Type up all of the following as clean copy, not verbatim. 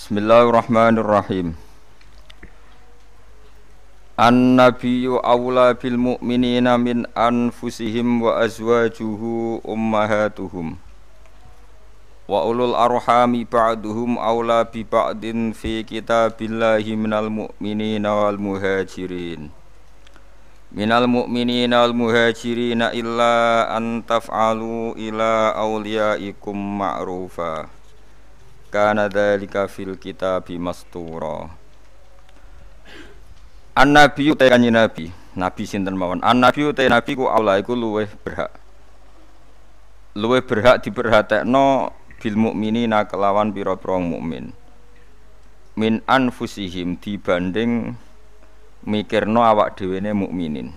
Bismillahirrahmanirrahim. An-nabiyyu awla bil mu'minina min anfusihim wa azwajuhu ummahatuhum wa ulul arhami ba'duhum awla bi ba'din fi kitabillahi minal mu'minina wal muhajirin illa an taf'alu ila awliyaikum ma'rufa kana dzalika fil kitabi mastura. An-nabiyyu ta kanjeng nabi sinten mawon. An-nabiyyu ta nabi ku Allah iku luweh berhak diperhatekno bil mukminina kelawan pira-pira mukmin. Min anfusihim dibanding mikirno awak dhewene mukminin.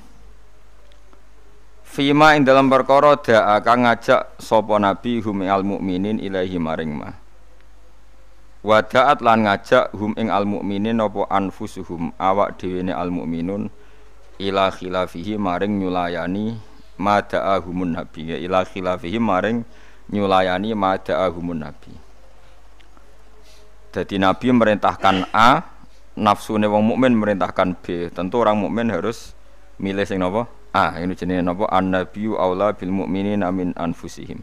Fima ing dalam perkara da'a kang ngajak sapa nabi hum al mukminin ilahi maring ma. Wadaat lan ngajak hum ing al mukminin apa anfusuhum awak dhewene al mukminun ila khilafihi maring nyulayani mada'ahumun nabi ya ila khilafihi maring nyulayani mada'ahumun nabi. Jadi nabi merintahkan A, nafsune wong mukmin merintahkan B. Tentu orang mukmin harus milih sing napa? A. Ini jenenge napa? An-nabiyyu aula bil mukminina min anfusihim.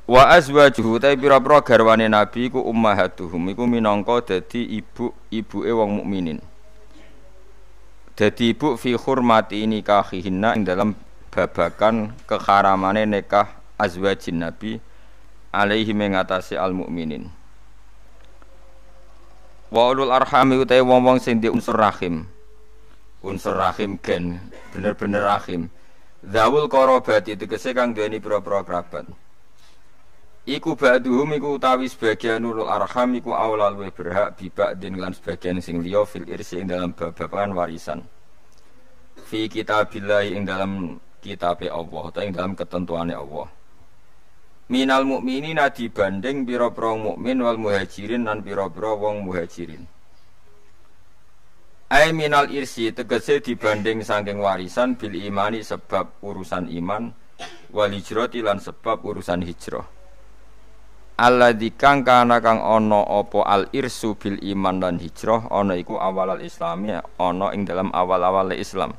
Wa azwajuhu ta pira-pira garwane nabi iku ummahatuhum iku minangka dadi ibuke wong mukminin. Dadi ibu fi hurmati nikahihinna ing dalam babagan keharamane nikah azwajin nabi alaihi mengatasi al mukminin. Wa ulul arhami utahe wong-wong sing di unsur rahim. Unsur rahim gen bener-bener rahim. Zawul qarabati tegese kang duweni pira-pira kerabat. Iku ba'duhum iku utawi sebagian ulul arham iku aula luwih berhak bibak din lan sebagian sing liya fil irsi ing dalam babagan warisan. Fi kitabillahi ing dalam kitabe Allah utawa ing dalam ketentuane Allah. Minal mukminina dibanding pira-pira mukmin wal muhajirin lan pira-pira wong muhajirin. Ai minal irsi tegese dibanding saking warisan bil imani sebab urusan iman wal hijrati lan sebab urusan hijrah. Alladzi kang kana kang ana apa al irsu bil iman lan hijrah ana iku awal al islami ana ing dalam awal-awal Islam.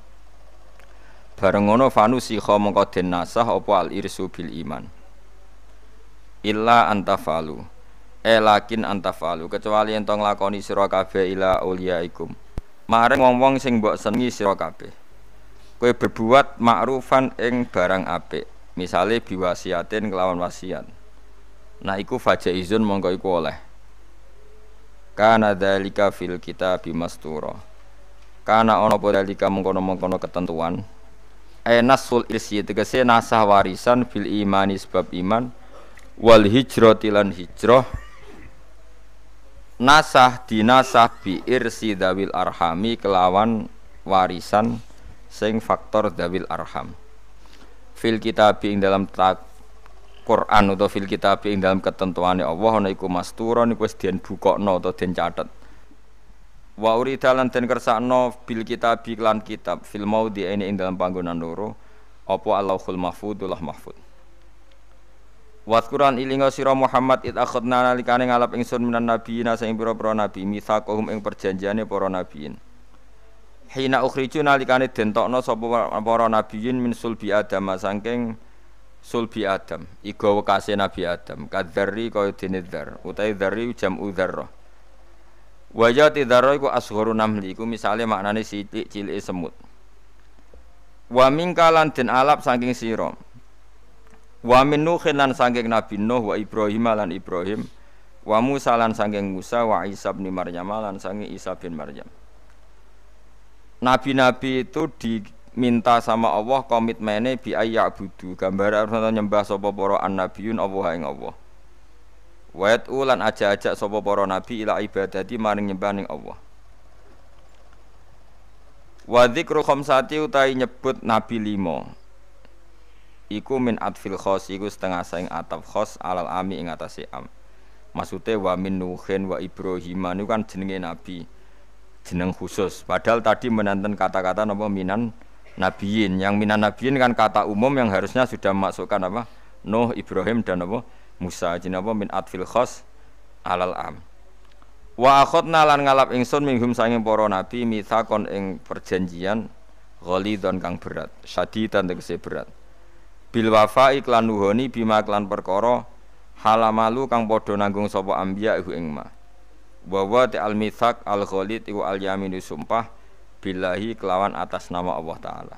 Bareng ngono fanusikha mongko den nasah apa al irsu bil iman. Illa antafalu. Lakin antafalu kecuali ento nglakoni sira kabeh ila auliyaikum. Maring wong-wong sing mbok senengi sira kabeh. Kowe berbuat ma'rufan ing barang apik. Misale biwasiatin kelawan wasiat. Nah iku fajaizun mongko iku oleh. Kana dzalika fil kitabi mastura. Kana ana apa dzalika mengkono-mengkono ketentuan. Nasul irsi tegese nasah warisan fil imani sebab iman wal hijrati lan hijrah. Nasah dinasah bi irsi dawil arhami kelawan warisan sing faktor dawil arham. Fil kitabi ing dalam Quran atau fil kitab ing dalam ketentuane Allah ana iku mastura niku wis den bukokno utawa den catet. Wa urida lan den kersakno bil kitab lan kitab fil maudi ing dalam panggonan loro apa Allahul mahfudullah mahfud. Wa Quran ilinga sira Muhammad id akhadna nalikane ngalap ingsun minan nabiyina sing pira-pira nabi mitsaqahum ing perjanjiane para nabiyin. Hina ukhriju nalikane den tokno sapa para nabiyin min sulbi Adam saking sulbi Adam, iku wekase Nabi Adam, kadzarri kaya dene dzar, utahe dzarri jam'u dzarrah. Wajati dzarrah iku asgharu namli, iku misale maknane cilik-cilike semut. Wa min kalan den alap saking sira. Wa min nuhin lan saking Nabi Nuh wa Ibrahim lan Ibrahim, wa Musa lan saking Musa wa Isa bin Maryam lan saking Isa bin Maryam. Nabi-nabi itu minta sama Allah komitmene bi ayyabudu gambar arep nyembah sapa para annabiyun Allah ing Allah. Wa ulan aja-ajak sapa para nabi ila ibadati maring nyembah ning Allah. Wa dzikru khamsati utai nyebut nabi 5. Iku min atfil khos iku setengah saing ataf khos alal ami ing atase am. Maksude wa min nuhin wa Ibrahim niku kan jenenge nabi. Jeneng khusus. Padahal tadi menanten kata-kata napa minan nabiyin, yang minan nabiyin kan kata umum yang harusnya sudah memasukkan apa? Nuh, Ibrahim dan apa? Musa. Jadi apa min atfil khos alal am. Wa akhadna lan ngalap ingsun minhum sanging para nabi mitsakon ing perjanjian ghalidon kang berat, syadidan tegese berat. Bil wafa iklan nuhoni bima klan perkara halamalu kang padha nanggung sapa anbiya iku ing ma. Wa wa al mitsak al ghalid iku al yaminu sumpah billahi kelawan atas nama Allah taala.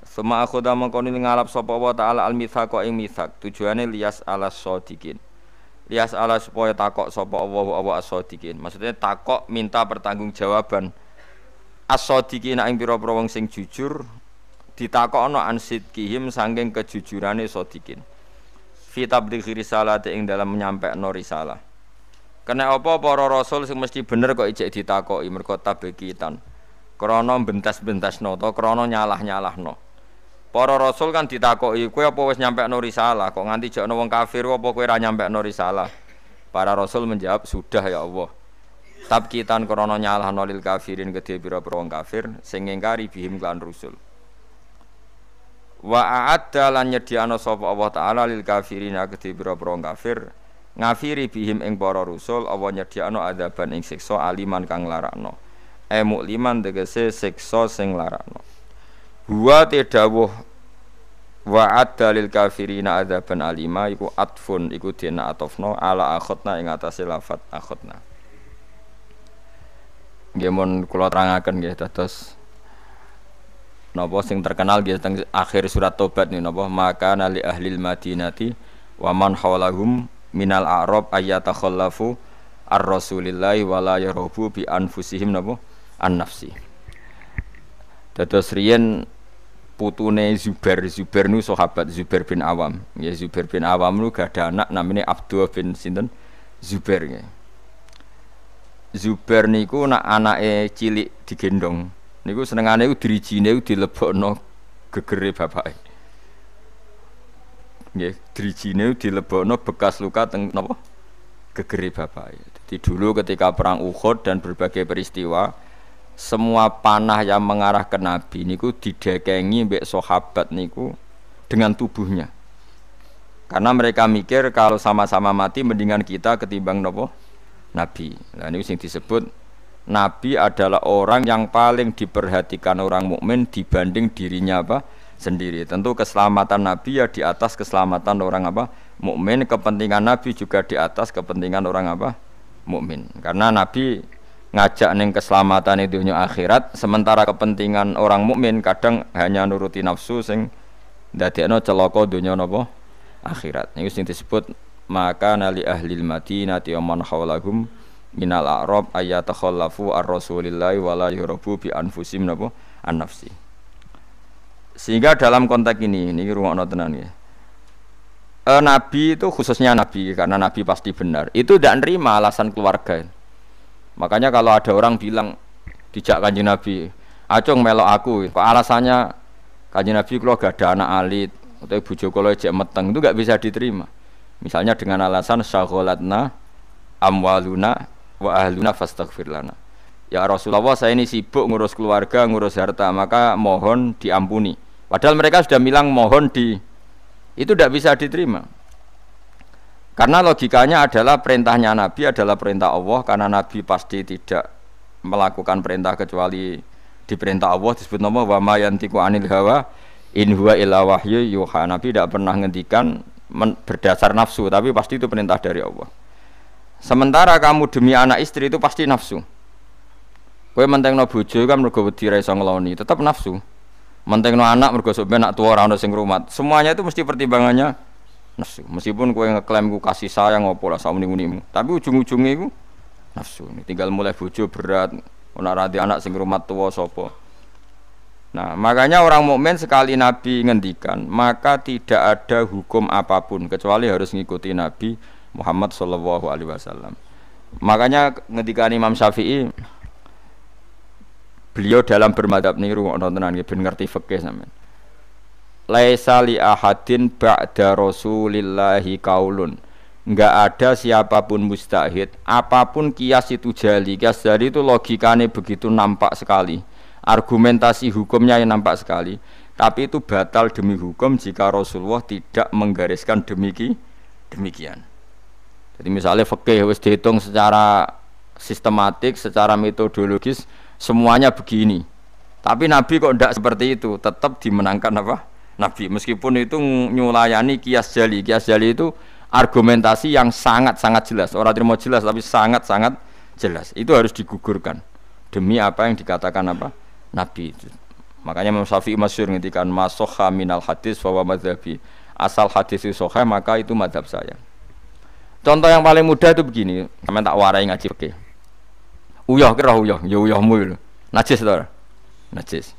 Suma akhoda mengkoni ngalap sapa Allah taala al mitsak ing mitsak tujuane lias alas shodikin. Lias ala supaya takok sapa Allah as-shodiqin. Maksudnya takok minta pertanggungjawaban as-shodiqin ing pira-pira wong sing jujur ditakokno ansidkihim saking kejujurane shodiqin. Fi tablighi risalati ing dalam menyampaikno risalah. Kena apa para rasul sing mesti bener kok ijek ditakoki mergo tabekitan. Krana bentas-bentasno ta krana nyalah-nyalahno. Para rasul kan ditakoki, kowe apa wis nyampekno risalah? Kok nganti jakno wong kafir apa kowe ora nyampekno risalah? Para rasul menjawab, "Sudah ya Allah." Tabkitan krana nyalahno lil kafirin kedhe pira-pira wong kafir sing ngingkari bihim lan rusul. Wa a'adda lan nyediano sapa Allah taala lil kafirin kedhe pira-pira wong kafir ngafiri bihim ing para rusul Allah nyediano adaban ing siksa aliman kang larakno. Mukliman tegese siksa sing larakno. Huwa tedawuh wa'ad dalil kafirina adzaban alima iku atfun iku dina atofno ala akhotna ing atase lafat akhotna. Nggih mun kula terangaken nggih dados napa sing terkenal nggih teng akhir surat Tobat niku napa maka nali ahlil madinati wa man hawlahum minal a'rab ayatakhallafu ar-rasulillahi wala yarubu bi anfusihim napa an-nafsi. Dados riyen putune Zubair nu sahabat Zubair bin Awam. Ya Zubair bin Awam nu gak ada anak namanya Abdullah bin sinten Zubair ya. Zubair niku nak anake cilik digendong. Niku senengane iku drijine dilebokno gegere bapake. Nggih, drijine dilebokno bekas luka teng napa? Gegere bapake. Jadi dulu ketika perang Uhud dan berbagai peristiwa semua panah yang mengarah ke Nabi niku didekengi mbek sahabat niku dengan tubuhnya. Karena mereka mikir kalau sama-sama mati mendingan kita ketimbang nopo Nabi. Nah ini sing disebut Nabi adalah orang yang paling diperhatikan orang mukmin dibanding dirinya apa sendiri. Tentu keselamatan Nabi ya di atas keselamatan orang apa mukmin, kepentingan Nabi juga di atas kepentingan orang apa mukmin. Karena Nabi ngajak ning keselamatan dunia akhirat, sementara kepentingan orang mukmin kadang hanya nuruti nafsu sing ndadekno celaka dunia napa akhirat. Niku sing disebut maka nali ahlil madinati wa man hawlahum minal a'rab ayatakhallafu ar-rasulillahi wala yurabu bi anfusim napa an-nafsi. Sehingga dalam konteks ini rungokno tenan ya. Nabi itu khususnya Nabi karena Nabi pasti benar. Itu tidak nerima alasan keluarga. Makanya kalau ada orang bilang dijak Kanjeng Nabi, "Acung melok aku." Kok alasannya Kanjeng Nabi kula gak ada anak alit atau bojo kula jek meteng, itu enggak bisa diterima. Misalnya dengan alasan syaghalatna amwaluna wa ahluna fastaghfir lana. Ya Rasulullah, saya ini sibuk ngurus keluarga, ngurus harta, maka mohon diampuni. Padahal mereka sudah bilang mohon itu tidak bisa diterima. Karena logikanya adalah perintahnya Nabi adalah perintah Allah, karena Nabi pasti tidak melakukan perintah kecuali diperintah Allah. Disebut nama wa ma yantiqu anil hawa in huwa illa wahyu yuha. Nabi tidak pernah ngendikan berdasar nafsu, tapi pasti itu perintah dari Allah. Sementara kamu demi anak istri itu pasti nafsu. Kowe mentengno bojo kan mergo wedi ra iso ngeloni, tetap nafsu. Mentengno anak mergo sok ben nak tuwa ora ono sing ngrumat. Semuanya itu mesti pertimbangannya nafsu. Meskipun kowe ngeklaim ku kasih sayang opo lah samuni-munimu, tapi ujung-ujungnya iku nafsu. Tinggal mulai bojo berat, ora radi anak sing ngrumat tuwa sapa. Nah, makanya orang mukmin sekali Nabi ngendikan, maka tidak ada hukum apapun kecuali harus ngikuti Nabi Muhammad sallallahu alaihi wasallam. Makanya ngendikan Imam Syafi'i, beliau dalam bermadzhab niku nontonan nggih ben ngerti fikih sampean. Laisa li ahadin ba'da rasulillahi qaulun. Enggak ada siapapun mustahid, apapun kias itu jali. Kias jali itu logikanya begitu nampak sekali. Argumentasi hukumnya yang nampak sekali. Tapi itu batal demi hukum jika Rasulullah tidak menggariskan demikian. Jadi misalnya fikih wis dihitung secara sistematik, secara metodologis semuanya begini. Tapi Nabi kok tidak seperti itu, tetap dimenangkan apa? Nabi. Meskipun itu nyulayani kias jali. Kias jali itu argumentasi yang sangat-sangat jelas. Orang terima jelas tapi sangat-sangat jelas. Itu harus digugurkan demi apa yang dikatakan apa? Nabi itu. Makanya Imam Syafi'i masyhur ngendikan masokha minal hadis wa madzhabi. Asal hadis itu sahih maka itu mazhab saya. Contoh yang paling mudah itu begini, sampeyan tak warai ngaji fikih. Uyah kira uyah, ya uyahmu lho. Najis to. Najis.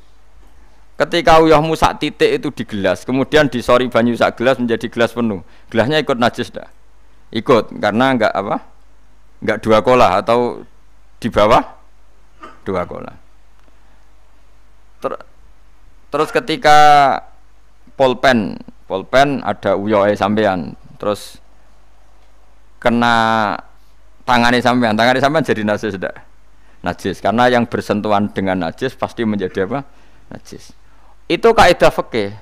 Ketika uyahmu sak titik itu di gelas, kemudian disori banyu sak gelas menjadi gelas penuh. Gelasnya ikut najis dah. Ikut karena enggak apa? Enggak 2 kolah atau di bawah 2 kolah. Terus ketika pulpen ada uyohe sampean, terus kena tangannya sampean jadi najis tidak? Najis, karena yang bersentuhan dengan najis pasti menjadi apa? Najis. Itu kaidah fikih.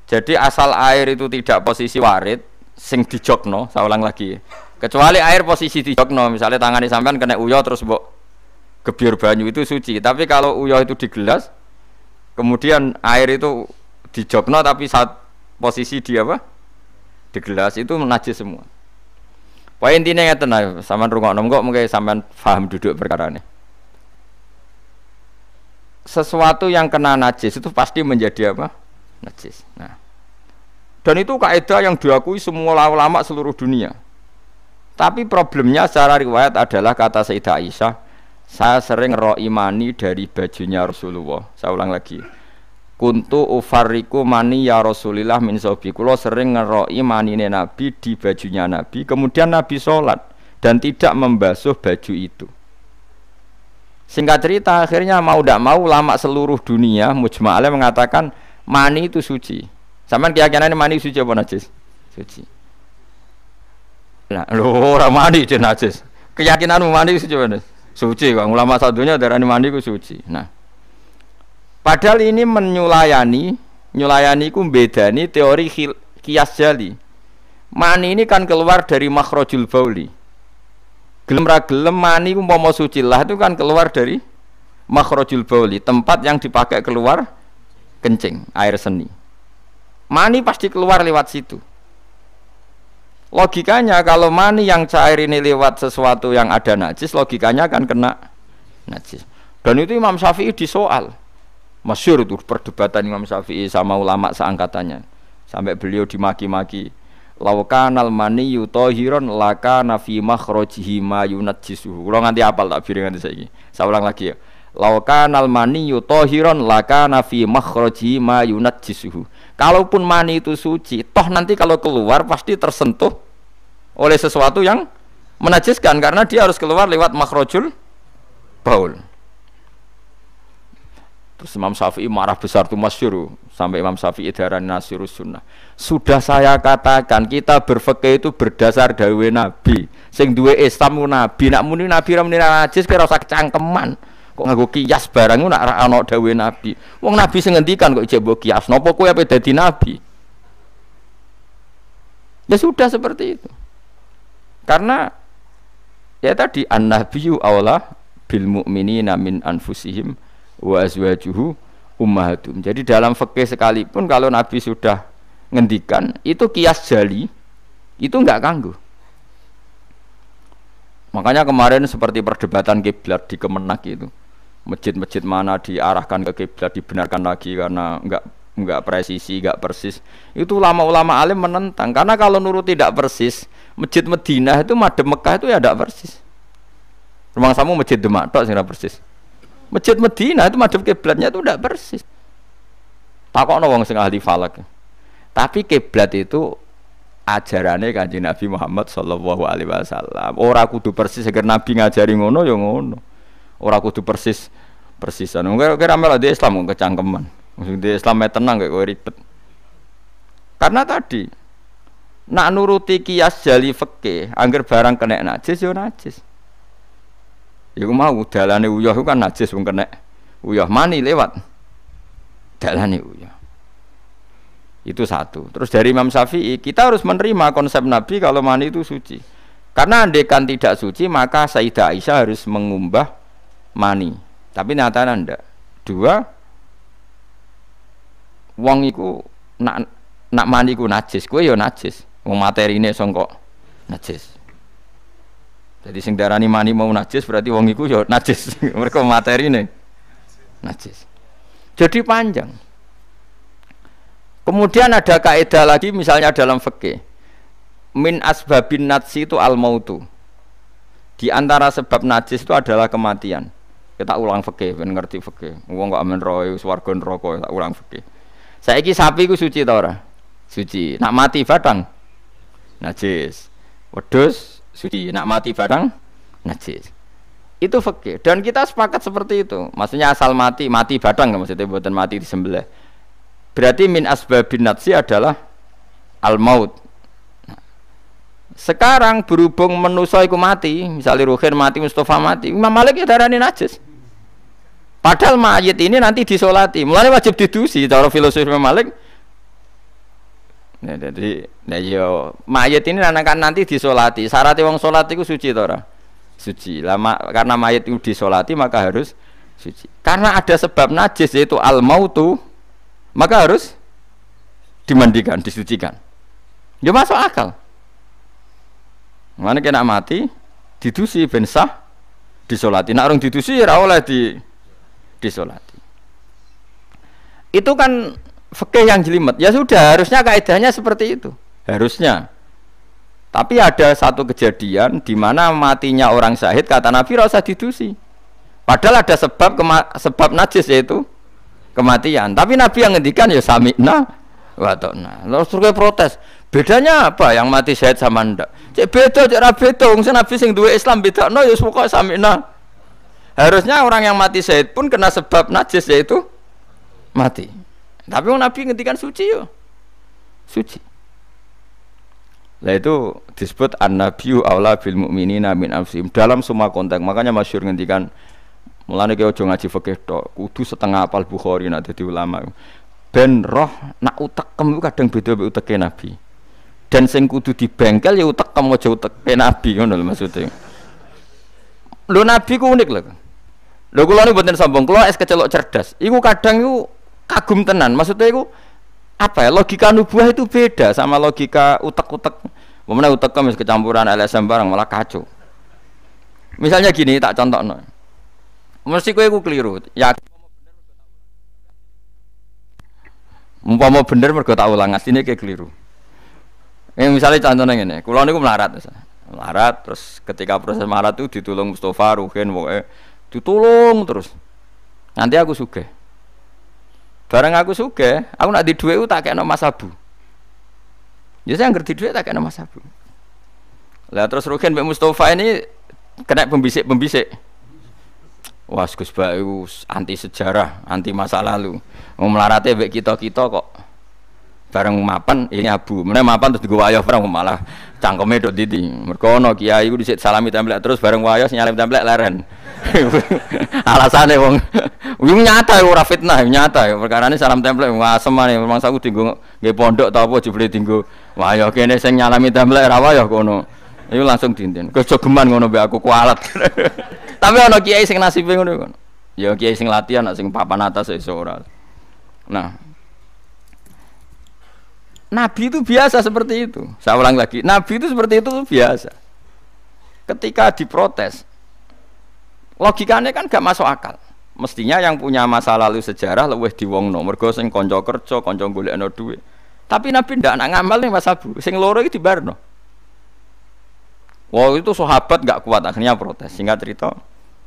Jadi asal air itu tidak posisi warid, sing dijokno, saya ulang lagi. Kecuali air posisi dijokno, misalnya tangannya sampean kena uyoh terus mbok gebyur banyu itu suci. Tapi kalau uyoh itu di gelas, kemudian air itu dijokno tapi saat posisi di apa? Di gelas itu najis semua. Poin intinya ngeten ae, sampean rungokno kok mengke sampean paham duduk perkara ini. Sesuatu yang kena najis itu pasti menjadi apa? Najis. Nah. Dan itu kaidah yang diakui semua ulama seluruh dunia. Tapi problemnya secara riwayat adalah kata Sayyidah Aisyah, saya sering ro imani dari bajunya Rasulullah. Saya ulang lagi. Kuntu ufarriku mani ya Rasulillah min sobi. Kulo sering ngeroi manine Nabi di bajunya Nabi. Kemudian Nabi sholat dan tidak membasuh baju itu. Singkat cerita akhirnya mau tidak mau ulama seluruh dunia mujma'alah mengatakan mani itu suci. Sampeyan keyakinan mani suci apa najis? Suci. Nah, orang mani itu najis. Keyakinanmu mani suci apa? Suci. Ulama satunya darani mani itu suci. Nah. Padahal ini nyulayani ku bedani teori kias jali. Mani ini kan keluar dari makhrajul bauli. Gelem ra gelem mani umpama suci lah itu kan keluar dari makhrajul bauli, tempat yang dipakai keluar kencing, air seni. Mani pasti keluar lewat situ. Logikanya kalau mani yang cair ini lewat sesuatu yang ada najis, logikanya akan kena najis. Dan itu Imam Syafi'i disoal. Masyhur itu perdebatan Imam Syafi'i sama ulama seangkatannya. Sampai beliau dimaki-maki. Laukanal mani yutahiron laka nafi makhrajihi ma yunajjisuhu. Kalau nganti apal tak biring nganti saiki. Saya ulang lagi ya. Laukanal mani yutahiron laka nafi makhrajihi ma yunajjisuhu. Kalaupun mani itu suci, toh nanti kalau keluar pasti tersentuh oleh sesuatu yang menajiskan karena dia harus keluar lewat makhrajul baul. Terus Imam Syafi'i marah besar tuh masyhur sampai Imam Syafi'i darani nasirus sunnah. Sudah saya katakan kita berfikih itu berdasar dawuh Nabi. Sing duwe Islam Nabi, nak muni Nabi ra muni najis kira usah kecangkeman. Kok nganggo kias barang nak ra ana dawuh Nabi. Wong Nabi sing ngendikan kok ijek mbok kias. Napa kowe ape dadi nabi? Ya sudah seperti itu. Karena ya tadi an-nabiyyu aula bil mu'minina min anfusihim wa azwajuhu ummahatum. Jadi dalam fikih sekalipun kalau Nabi sudah ngendikan itu kias jali itu enggak ganggu. Makanya kemarin seperti perdebatan kiblat di Kemenak itu, masjid-masjid mana diarahkan ke kiblat dibenarkan lagi karena enggak presisi, enggak persis. Itu ulama-ulama alim menentang karena kalau nurut tidak persis, masjid Madinah itu madhep Mekah itu ya enggak persis. Rumah samu masjid Demak tok sing persis. Masjid Madinah itu madhep kiblatnya itu tidak persis. Takokno wong sing ahli falak. Tapi kiblat itu ajarannya Kanjeng Nabi Muhammad sallallahu alaihi wasallam. Ora kudu persis agar Nabi ngajari ngono ya ngono. Ora kudu persisan. Kira melo di Islam kecangkeman. Maksud di Islam tenang kok ribet. Karena tadi nak nuruti kias jali fikih, angger barang kena najis ya najis. Iku mau dalane uyah iku kan najis wong kena uyah mani lewat dalane uyah. Itu satu. Terus dari Imam Syafi'i kita harus menerima konsep Nabi kalau mani itu suci. Karena andekan tidak suci maka Sayyidah Aisyah harus mengumbah mani. Tapi nyatanya ndak. Dua, wong iku nak mani ku najis, kowe ya najis. Wong materine sangka najis. Jadi sing darani mani mau najis berarti wong iku ya najis. Mereka materine najis. Jadi panjang. Kemudian ada kaidah lagi misalnya dalam fikih. Min asbabin najsi itu al-mautu. Di antara sebab najis itu adalah kematian. Kita ulang fikih, ben ngerti fikih. Wong kok amen roe swarga neraka tak ulang fikih. Saiki sapi ku suci ta ora? Suci. Nak mati batang najis. Wedhus suci. Nak mati batang najis. Itu fikih. Dan kita sepakat seperti itu. Maksudnya asal mati batang maksudnya bukan mati disembelih. Berarti min asbabin najsi adalah al-maut. Sekarang berhubung manusa iku mati, misalnya Ruhin mati, Mustafa mati, Imam Malik ya darani najis. Padahal mayit ini nanti disolati, mulanya wajib didusi. Cara filosofi Imam Malik. Nah, jadi, mayit ini akan nanti disolati. Syarat wong solat itu suci tora, suci. Lama karena mayit itu disolati maka harus suci. Karena ada sebab najis yaitu al-mautu, maka harus dimandikan, disucikan. Ya masuk akal. Mana kena mati, didusi ben sah, disolati. Nak orang didusi ora oleh disolati. Itu kan fikih yang jelimet. Ya sudah, harusnya kaidahnya seperti itu. Harusnya. Tapi ada satu kejadian di mana matinya orang syahid kata Nabi ora usah didusi. Padahal ada sebab najis yaitu kematian. Tapi Nabi yang ngendikan ya sami'na wa ta'na. Terus terus protes. Bedanya apa yang mati syahid sama ndak? Cek beda, cek ra beda. Wong Nabi sing duwe Islam bedakno ya pokoke sami'na. Harusnya orang yang mati syahid pun kena sebab najis yaitu mati. Tapi wong Nabi ngendikan suci yo. Suci. Lah itu disebut an-nabiyyu aula bil mu'minina min anfusihim dalam semua konteks. Makanya masyhur ngendikan mulane ki aja ngaji fikih tok, kudu setengah apal Bukhari nek dadi ulama. Ben roh nak utekem kadang beda mek uteke Nabi. Dan sing kudu dibengkel ya utekem aja uteke Nabi ngono lho maksudnya. Lho Nabi ku unik lho. Lho kula niku mboten sombong, kula es kecelok cerdas. Iku kadang iku kagum tenan. Maksudnya iku apa ya? Logika nubuah itu beda sama logika utek-utek. Memene utekem wis kecampuran LSM barang malah kacau. Misalnya gini tak contohno. Mesti kowe iku keliru. Ya umpama bener mergo tak ulang asline kayak keliru. Misalnya contohnya ngene, kula niku melarat. Melarat terus ketika proses melarat itu ditulung Mustafa, Ruhin, pokoke ditulung terus. Nanti aku sugih. Bareng aku sugih, aku nak di dhuwit tak kena Mas Abu. Ya saya ngerti dhuwit tak kena Mas Abu. Lah terus Ruhin mbek Mustafa ini kena pembisik-pembisik. Wah, Gus Ba itu anti sejarah, anti masa lalu. Mau melarate mbek kita-kita kok bareng mapan ini abu. Meneh mapan terus digo wayah bareng malah cangkeme dok didi. Mergo ana kiai iku dhisik salami templek terus bareng wayah nyalem templek leren. Alasane wong nyata ora fitnah, nyata perkarane salam templek asem maneh mangsa aku dienggo nggih pondok ta apa jebule dienggo wayah kene sing nyalami templek ra wayah kono. Iku langsung dinten. Kejogeman ngono mbek aku kualat. Tapi ana kiai sing nasibe ngono. Ya kiai sing latihan sing papan atas iso ora. Nah, Nabi itu biasa seperti itu. Saya ulang lagi, Nabi itu seperti itu biasa. Ketika diprotes, logikanya kan gak masuk akal. Mestinya yang punya masa lalu sejarah luwih diwongno, mergo sing kanca kerja, kanca golekno dhuwit. Tapi Nabi ndak nak ngamal nih Mas Abu, sing loro iki dibarno. Wah itu sahabat gak kuat akhirnya protes. Singkat cerita,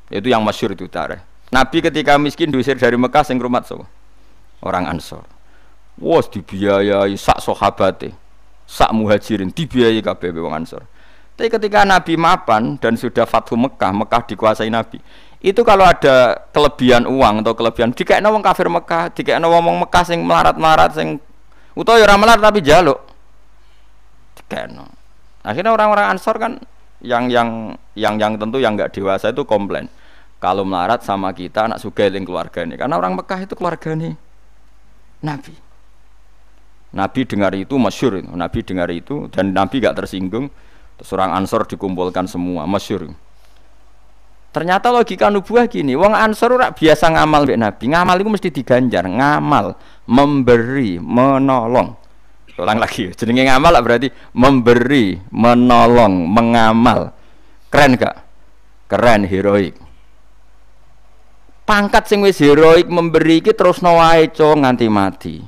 itu yang masyhur itu tarikh. Nabi ketika miskin diusir dari Mekah sing rumat so, orang Ansor. Wah dibiayai sak sahabate, sak muhajirin dibiayai kabeh wong Ansor. Tapi ketika Nabi mapan dan sudah Fathu Mekah, Mekah dikuasai Nabi. Itu kalau ada kelebihan uang atau kelebihan dikekno wong kafir Mekah, dikekno wong Mekah sing melarat-melarat sing utawa ya ora melarat tapi jaluk. Dikekno. Akhirnya orang-orang Ansor kan yang tentu yang enggak dewasa itu komplain. Kalau melarat sama kita anak sugih ning keluargane. Karena orang Mekah itu keluargane Nabi. Nabi dengar itu masyhur, Nabi dengar itu dan Nabi enggak tersinggung. Terus orang Ansor dikumpulkan semua, masyhur. Ternyata logika nubuah gini, wong Ansor ora biasa ngamal mbek Nabi. Ngamal itu mesti diganjar, ngamal, memberi, menolong. Ulang lagi, jenenge ngamal berarti memberi, menolong, mengamal. Keren gak? Keren, heroik. Pangkat sing wis heroik memberi iki terusno wae nganti mati.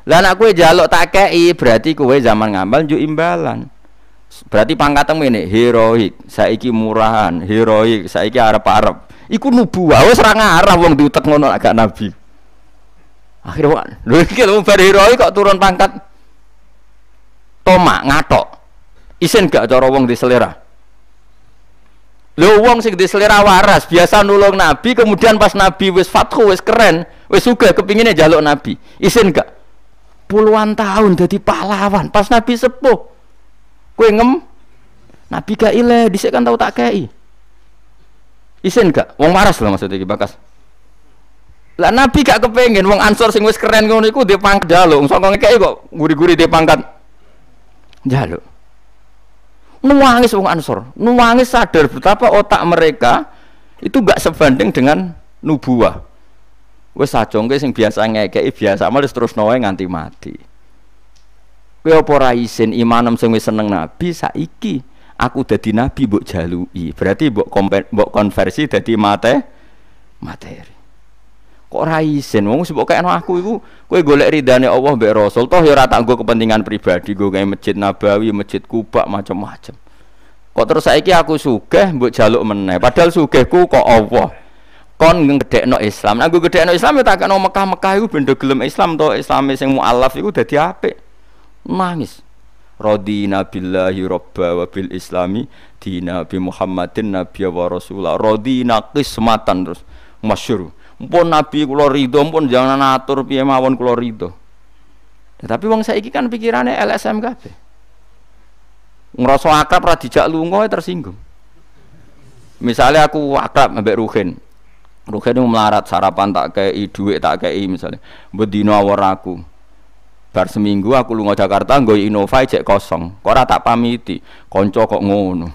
Lah nek kowe njaluk tak kei, berarti kowe zaman ngamal njuk imbalan. Berarti pangkatmu ini heroik, saiki murahan, heroik, saiki arep-arep. Iku nubuwah, wis ora ngarah wong diutek ngono agak nabi. Akhire wae, lho iki lho bar heroik kok turun pangkat. Tomak ngatok. Isin gak cara wong di selera? Lho wong sing di selera waras, biasa nulung nabi, kemudian pas nabi wis fathu, wis keren, wis sugih kepingine njaluk nabi. Isin gak? Puluhan tahun jadi pahlawan, pas nabi sepuh. Kowe nabi gak ile dhisik kan tau tak kei. Isin gak? Wong waras lho maksud iki bakas. Lah nabi gak kepengin wong Ansor sing wis keren ngono iku dhe pangkat njaluk, saka ngekeki kok guri-guri dhe pangkat njaluk. Nuwangis wong Ansor, nuwangis sadar betapa otak mereka itu gak sebanding dengan nubuah. Wis sajongke sing biasa ngekeki biasa malah terus wae nganti mati. Kowe apa ora isin imanem sing wis seneng nabi saiki aku dadi nabi mbok jaluki. Berarti mbok konversi dadi materi. Kok ora isin wong mbok kayakno aku iku kowe golek ridane Allah mbek Rasul toh ya ora tak nggo kepentingan pribadi nggo gawe masjid Nabawi, masjid Kuba macam-macam. Kok terus saiki aku sugih mbok jaluk meneh padahal sugihku kok Allah. Kon ngedekno Islam. Nek aku gedekno Islam ya tak kena Mekah-Mekah iku ben do gelem Islam to, Islame sing mualaf iku dadi apik. Nangis. Radina billahi robba wa bil islami dina bi Muhammadin nabiyya wa rasulah. Radina qismatan terus masyhur. Mpun nabi kula ridho, mpun jangan atur piye mawon kula ridho. Tapi wong saiki kan pikirane LSM kabeh. Ngrasa akrab ra dijak lunga tersinggung. Misalnya aku akrab ambek Ruhin. Ruhin melarat sarapan tak kei, dhuwit tak kei misalnya. Bedino awor aku. Bar seminggu aku lunga Jakarta nggo Innova cek kosong. Kok ora tak pamiti, kanca kok ngono.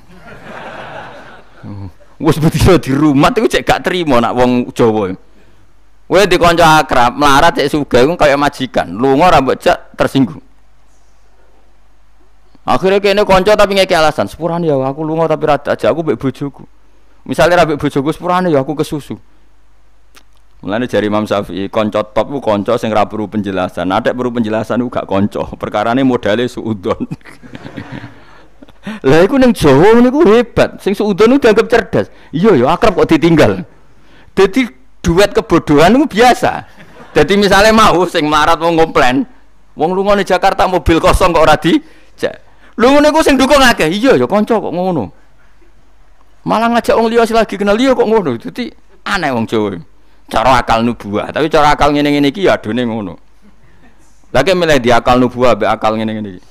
Wis bedino di rumah iku cek gak trimo nak wong Jawa. Kowe di kanca akrab melarat cek sugih iku kaya majikan. Lunga ora mbok cek tersinggung. Akhirnya kene kanca tapi ngeki alasan, sepurane ya aku lunga tapi ra aja aku mbek bojoku. Misalnya ra mbek bojoku sepurane ya aku kesusu. Mulane jari Imam Syafi'i kanca top ku kanca sing ra perlu penjelasan. Nek perlu penjelasan ku gak kanca, perkarane modale suudon. Lah iku ning Jawa niku hebat, sing suudon ku dianggap cerdas. Iya ya akrab kok ditinggal. Dadi duet kebodohan itu biasa. Jadi misalnya mau sing melarat mau ngomplain, wong lunga ning Jakarta mobil kosong kok ora dijak. Lu ngono iku sing dukung akeh. Iya ya kanca kok ngono. Malah ngajak wong liya lagi kenal liya kok ngono. Dadi aneh wong Jawa. Cara akal nubuah, tapi cara akal ngene-ngene iki ya adone ngono. Lagi milih di akal nubuah mbek akal ngene-ngene iki.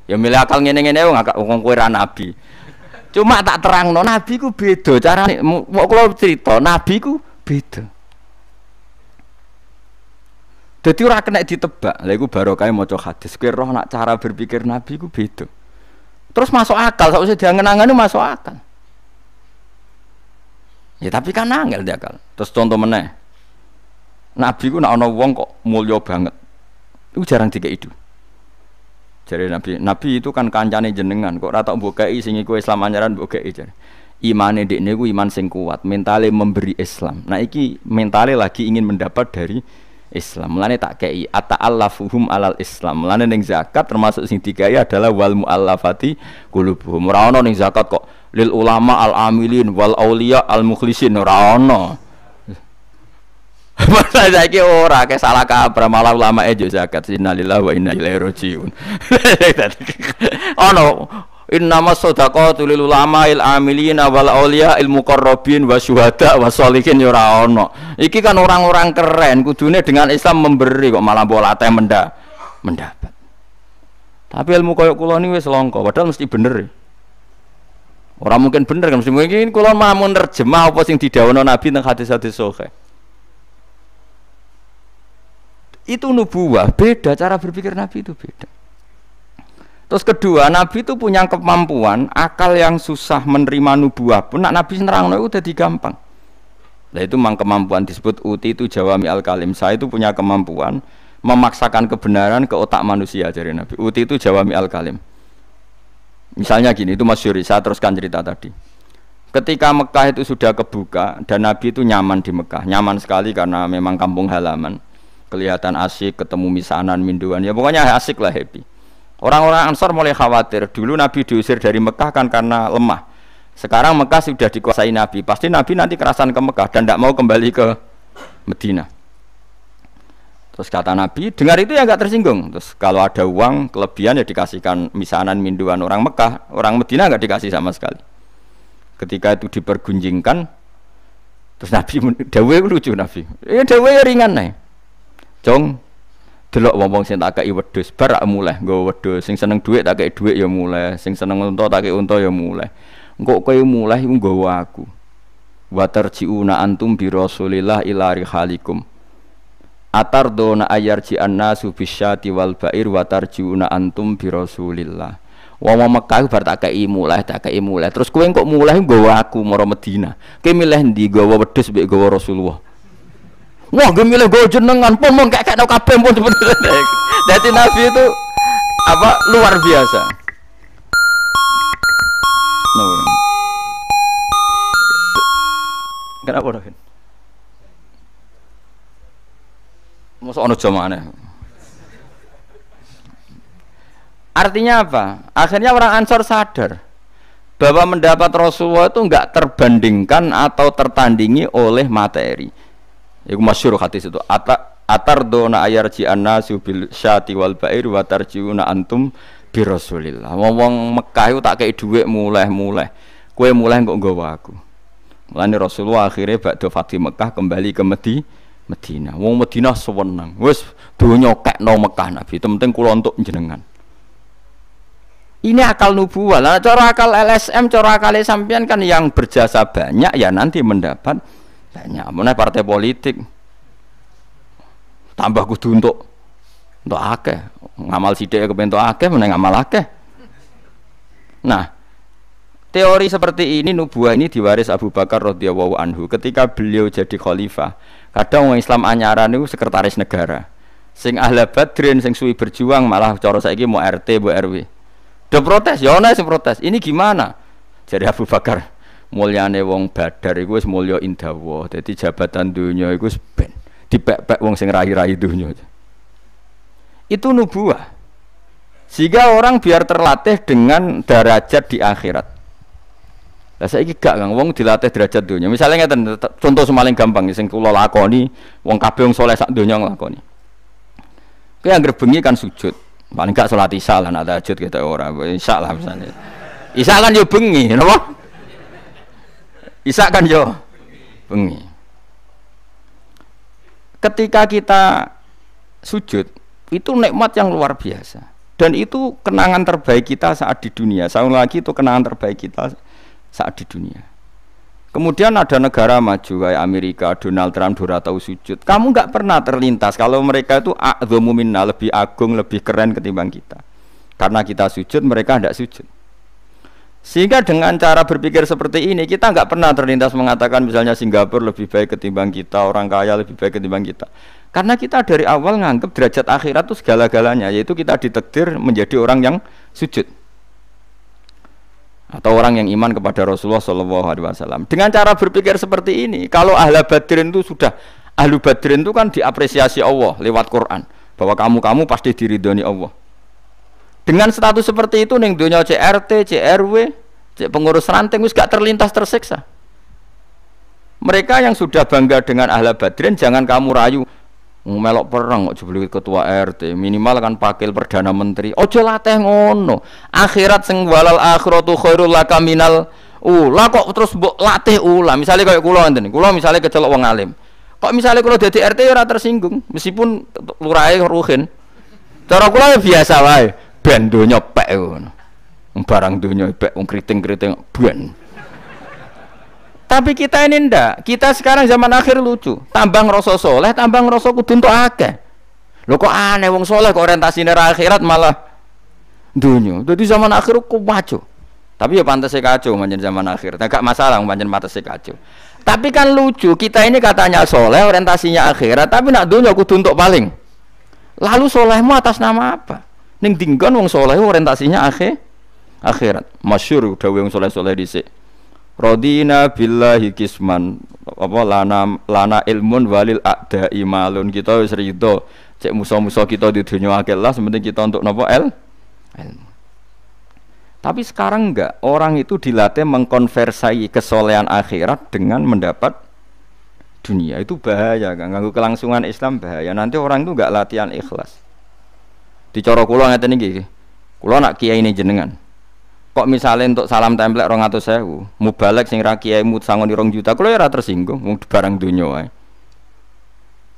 Ya milih akal ngene-ngene wong kowe ra nabi. Cuma tak terangno nabi ku beda carane. Kok kula cerita nabi ku beda. Dadi ora kena ditebak. Lha iku barokah maca hadis. Kowe roh nak cara berpikir nabi ku beda. Terus masuk akal, sakwise diangen-angene masuk akal. Ya tapi kan angel dia akal. Terus contoh meneh. Nabi ku nek ana wong kok mulya banget. Iku jarang dikeki itu. Jare Nabi itu kan kancane jenengan kok ora tak mbokeki sing iku Islam anyaran mbokeki jare. Imane ndekne ku iman sing kuat, mentale memberi Islam. Nah iki mentale lagi ingin mendapat dari Islam. Mulane tak kei ata'allafuhum alal Islam. Mulane ning zakat termasuk sing digawe adalah wal muallafati qulubuhum. Ora ana ning zakat kok lil ulama al amilin wal auliya al mukhlisin ora ana. Masa saiki ora ke salah kaprah malah ulama ejo zakat innalillahi wa inna ilaihi rajiun. Ono innamas shadaqatu lil ulama il amilin wal auliya il muqarrabin wa syuhada wa sholihin ya ora ono. Iki kan orang-orang keren kudune dengan Islam memberi kok malah bolate mendapat. Tapi ilmu koyo kula niku wis langka padahal mesti bener. Ora mungkin bener kan mungkin kula mau nerjemah apa sing didhawuhna Nabi teng hadis-hadis sahih. Itu nubuwah, beda cara berpikir Nabi itu beda. Terus kedua, Nabi itu punya kemampuan akal yang susah menerima nubuah pun nak Nabi nerangno itu udah gampang. Nah itu memang kemampuan disebut uti itu jawami al-kalim. Saya itu punya kemampuan memaksakan kebenaran ke otak manusia dari Nabi. Uti itu jawami al-kalim. Misalnya gini, itu masyhur, saya teruskan cerita tadi. Ketika Mekah itu sudah kebuka dan Nabi itu nyaman di Mekah, nyaman sekali karena memang kampung halaman. Kelihatan asik, ketemu misanan, minduan, ya pokoknya asik lah, happy. Orang-orang Ansor mulai khawatir. Dulu Nabi diusir dari Mekah kan karena lemah. Sekarang Mekah sudah dikuasai Nabi. Pasti Nabi nanti kerasan ke Mekah dan tidak mau kembali ke Medina. Terus kata Nabi, dengar itu ya nggak tersinggung. Terus kalau ada uang kelebihan ya dikasihkan misanan minduan orang Mekah, orang Medina nggak dikasih sama sekali. Ketika itu dipergunjingkan, terus Nabi dawe lucu Nabi. Dawe ringan nih. Jong delok wong sing tak kei wedhus bar mulai nggo wedhus, sing seneng dhuwit tak kei dhuwit ya mulai, sing seneng unta tak kei unta ya mulai. Engko kowe mulai iku nggawa aku. Wa tarjiuna antum bi Rasulillah ila rihalikum. Atardona ayarji annasu bisyati wal ba'ir wa tarjiuna antum bi Rasulillah. Wong Mekah bar tak kei mulai. Terus kowe kok mulai nggawa aku mara Medina. Kowe milih ndi nggawa wedhus mbek nggawa Rasulullah? Wah, gemilih gue jenengan pun mau kayak no kabeh pun sebenarnya. Jadi Nabi itu apa luar biasa. Kenapa dah? Masa ono jamane. Artinya apa? Akhirnya orang Ansor sadar bahwa mendapat Rasulullah itu enggak terbandingkan atau tertandingi oleh materi. Iku masyhur hadis itu atardona ayarji annasu bil syati wal ba'ir wa tarjiuna antum bi Rasulillah. Wong Mekah itu tak kei dhuwit mulai. Kowe mulai kok nggawa aku. Mulane Rasulullah akhirnya badhe Fatih Mekah kembali ke Medina. Wong Medina seneng. Wis donya kekno Mekah Nabi. Penting kula untuk jenengan. Ini akal nubuwah. Lah cara akal LSM, cara akal sampean kan yang berjasa banyak ya nanti mendapat banyak. Meneh partai politik tambah kudu untuk akeh. Ngamal sithik kepen untuk akeh, meneh ngamal akeh. Nah, teori seperti ini nubuah ini diwaris Abu Bakar radhiyallahu anhu ketika beliau jadi khalifah. Kadang orang Islam anyaran itu sekretaris negara. Sing ahla badrin sing suwi berjuang malah cara saiki mau RT, mau RW. Do protes, ya ana sing protes. Ini gimana? Jadi Abu Bakar, mulyane wong Badar iku wis mulya indawa. Dadi jabatan dunya iku wis ben dipek-pek wong sing rahi-rahi dunya. Itu nubuah. Sehingga orang biar terlatih dengan derajat di akhirat. Lah saiki gak Kang, wong dilatih derajat dunya. Misalnya ngeten contoh semaling gampang sing kula lakoni, wong kabeh wong saleh sak donya nglakoni. Kowe anggere bengi kan sujud. Paling gak salat Isya lah nek tahajud kita ora. Isya lah misalnya. Isya kan yo bengi, napa? Isya kan yo bengi. Ketika kita sujud, itu nikmat yang luar biasa. Dan itu kenangan terbaik kita saat di dunia. Sekali lagi itu kenangan terbaik kita saat di dunia. Kemudian ada negara maju kayak Amerika, Donald Trump dora tahu sujud. Kamu nggak pernah terlintas kalau mereka itu a'dhamu minna, lebih agung, lebih keren ketimbang kita. Karena kita sujud, mereka tidak sujud. Sehingga dengan cara berpikir seperti ini, kita nggak pernah terlintas mengatakan misalnya Singapura lebih baik ketimbang kita, orang kaya lebih baik ketimbang kita. Karena kita dari awal nganggap derajat akhirat itu segala-galanya, yaitu kita ditakdir menjadi orang yang sujud. Atau orang yang iman kepada Rasulullah SAW. Dengan cara berpikir seperti ini, kalau ahlu badrin itu sudah, ahlu badrin itu kan diapresiasi Allah lewat Quran, bahwa kamu pasti diridhoni Allah. Dengan status seperti itu, ning dunia CRT, CRW, pengurus ranting, wis gak terlintas tersiksa. Mereka yang sudah bangga dengan ahlu badrin, jangan kamu rayu. Melok perang kok jebul ketua RT, minimal kan pakil perdana menteri. Ojo latih ngono. Akhirat sing walal akhiratu khairul laka minal ula kok terus mbok latih ula. Misale kaya kula ngenten. Kula misale kecelok wong alim. Kok misale kula dadi RT ora tersinggung meskipun lurahe ruhin. Cara kula biasa wae. Ben donya pek ngono. Barang donya pek wong kriting-kriting ben. Tapi kita ini ndak. Kita sekarang zaman akhir lucu. Tambang rasa soleh, tambang rasa kudu entuk akeh. Lho kok aneh wong soleh kok orientasine ra akhirat malah dunya. Dadi zaman akhir kok kacau. Tapi ya pantas kacau manjen zaman akhir. Nah, gak masalah manjen pantas kacau. Tapi kan lucu, kita ini katanya soleh, orientasinya akhirat, tapi nak dunya kudu untuk paling. Lalu solehmu atas nama apa? Ning dinggon wong soleh orientasinya akhirat. Masyhur dawuh wong soleh-soleh dhisik. Radina billahi kisman apa lana ilmun walil a'da'i malun. Kita wis rido cek musuh-musuh kita di dunia akhirat lah, sementing kita untuk napa ilmu. Tapi sekarang enggak, orang itu dilatih mengkonversi kesolehan akhirat dengan mendapat dunia. Itu bahaya kan, ganggu kelangsungan Islam bahaya. Nanti orang itu enggak latihan ikhlas. Di cara kula ngeten iki. Kula nak kiai ini jenengan. Kok misalnya untuk salam template 200.000, mubalek sing ra kiai mu sangon 2 juta, kula ya ora tersinggung wong barang dunya wae.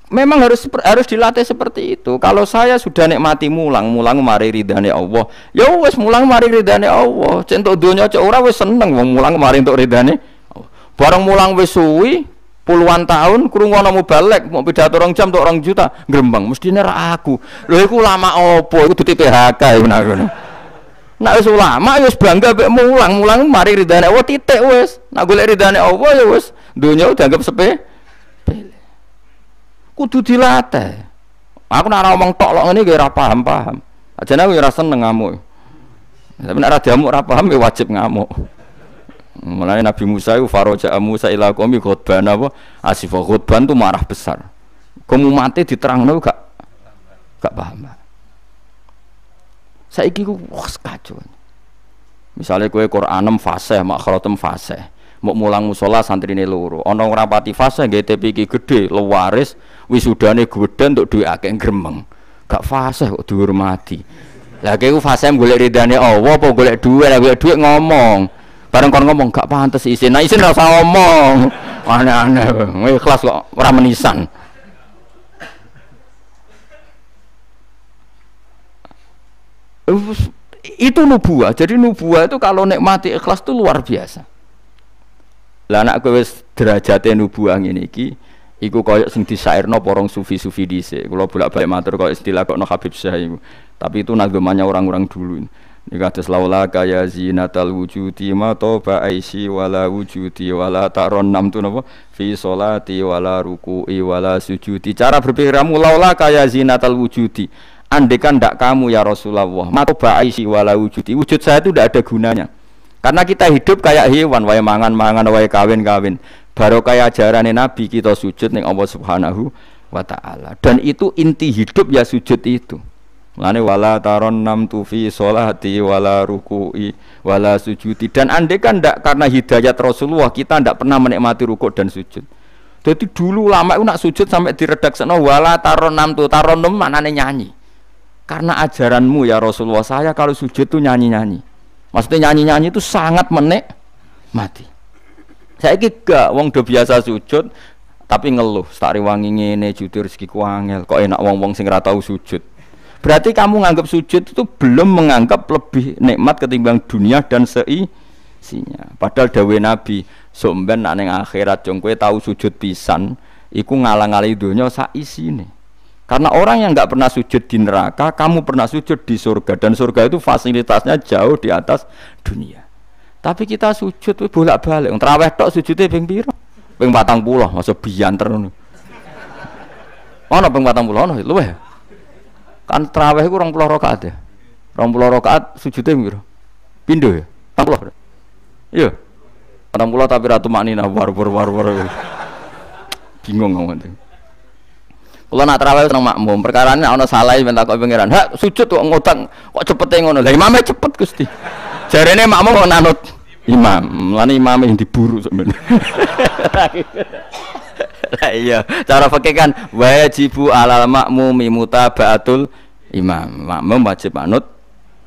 Memang harus dilatih seperti itu. Kalau saya sudah nikmati mulang mari ridane Allah. Ya wis mulang mari ridane Allah. Cek entuk donya cek ora wis seneng wong mulang mari entuk ridane. Bareng mulang wis suwi puluhan tahun krungu ana mubalek mau pidato 2 jam entuk 2 juta, grembang mestine ra aku. Lho iku ulama apa? Iku duti PHK ya ngono. Nek wis ulama wis bangga mek mulang mari ridane Allah titik wis. Nek golek ridane Allah ya wis donya dianggap sepele. Kudu dilatih. Aku nak ngomong tok lok ngene iki ora paham. Ajane aku ora seneng ngamuk. Tapi nek ora diamuk ora paham ya wajib ngamuk. Mulane Nabi Musa itu faraja Musa ila qaumi khutban apa? Asif khutban itu marah besar. Kamu mati diterangno gak paham. Saiki ku wes kacau. Misalnya kowe Qur'anem fasih, makhratem fasih. Mau mulang musola santrine loro. Ana ngrapati fase nggih TP iki gedhe, lewaris, wisudane gedhe untuk duwe akeh gremeng. Gak fase kok dihormati. Lah kowe fase golek ridane Allah apa golek dhuwit? Lah golek dhuwit ngomong. Bareng kon ngomong gak pantes isin. Nah isin ora usah ngomong. Aneh-aneh. Ikhlas kok ora menisan. Itu nubuah. Jadi nubuah itu kalau nikmati ikhlas itu luar biasa. Lah anak kowe wis derajate nubuah ngene iki iku koyo sing disairno porong sufi-sufi dhisik. Kula bolak-balik matur koyo istilah kokno Habib Syah iku. Tapi itu nagamanya orang-orang dulu. Iki kados laula kaya zinatal wujudi ma toba aisi wala wujudi wala taron nam tu napa fi sholati wala ruku'i wala sujudi. Cara berpikirmu laula kaya zinatal wujudi. Andekan ndak kamu ya Rasulullah ma toba aisi wala wujudi. Wujud saya itu ndak ada gunanya. Karena kita hidup kayak hewan, wae mangan-mangan, wae kawin-kawin. Baru kayak ajaran Nabi kita sujud ning Allah Subhanahu wa taala. Dan itu inti hidup ya sujud itu. Lane wala taron nam tu fi sholati wala ruku'i wala sujudi. Dan andai kan ndak karena hidayat Rasulullah kita ndak pernah menikmati rukuk dan sujud. Jadi dulu lama itu nak sujud sampai diredaksekno wala taron nam tu taron nam maknane nyanyi. Karena ajaranmu ya Rasulullah saya kalau sujud tuh nyanyi-nyanyi. Maksudnya nyanyi-nyanyi itu sangat menikmati. Saya gak wong do biasa sujud tapi ngeluh, tak rewangi ngene jujur rezekiku angel. Kok enak wong-wong sing ora tau sujud. Berarti kamu nganggap sujud itu belum menganggap lebih nikmat ketimbang dunia dan seisinya. Padahal dawuh Nabi, somben nek ning akhirat jong kowe tau sujud pisan, iku ngalang-alangi donya sak isine. Karena orang yang nggak pernah sujud di neraka, kamu pernah sujud di surga dan surga itu fasilitasnya jauh di atas dunia. Tapi kita sujud bolak-balik. Tarawih tok sujudnya ping pira? Ping 40, masa bianter ngono. Ono ping 40 ono luwih. Kan tarawih iku 20 rakaat ya. 20 rakaat sujudnya piro? Pindho ya? 40. Iya. 40 tapi ratu maknina war. Bingung ngomong. Kalau nak terawih seneng makmum, perkara ini ana salah ben takok pangeran. Hak sujud kok ngutang, kok cepete ngono. Lah imame cepet Gusti. Jarene makmum kok nanut imam. Mulane imame yang diburu sebenarnya. Lah iya, cara fikih kan wajibu alal makmumi mutabaatul imam. Makmum wajib manut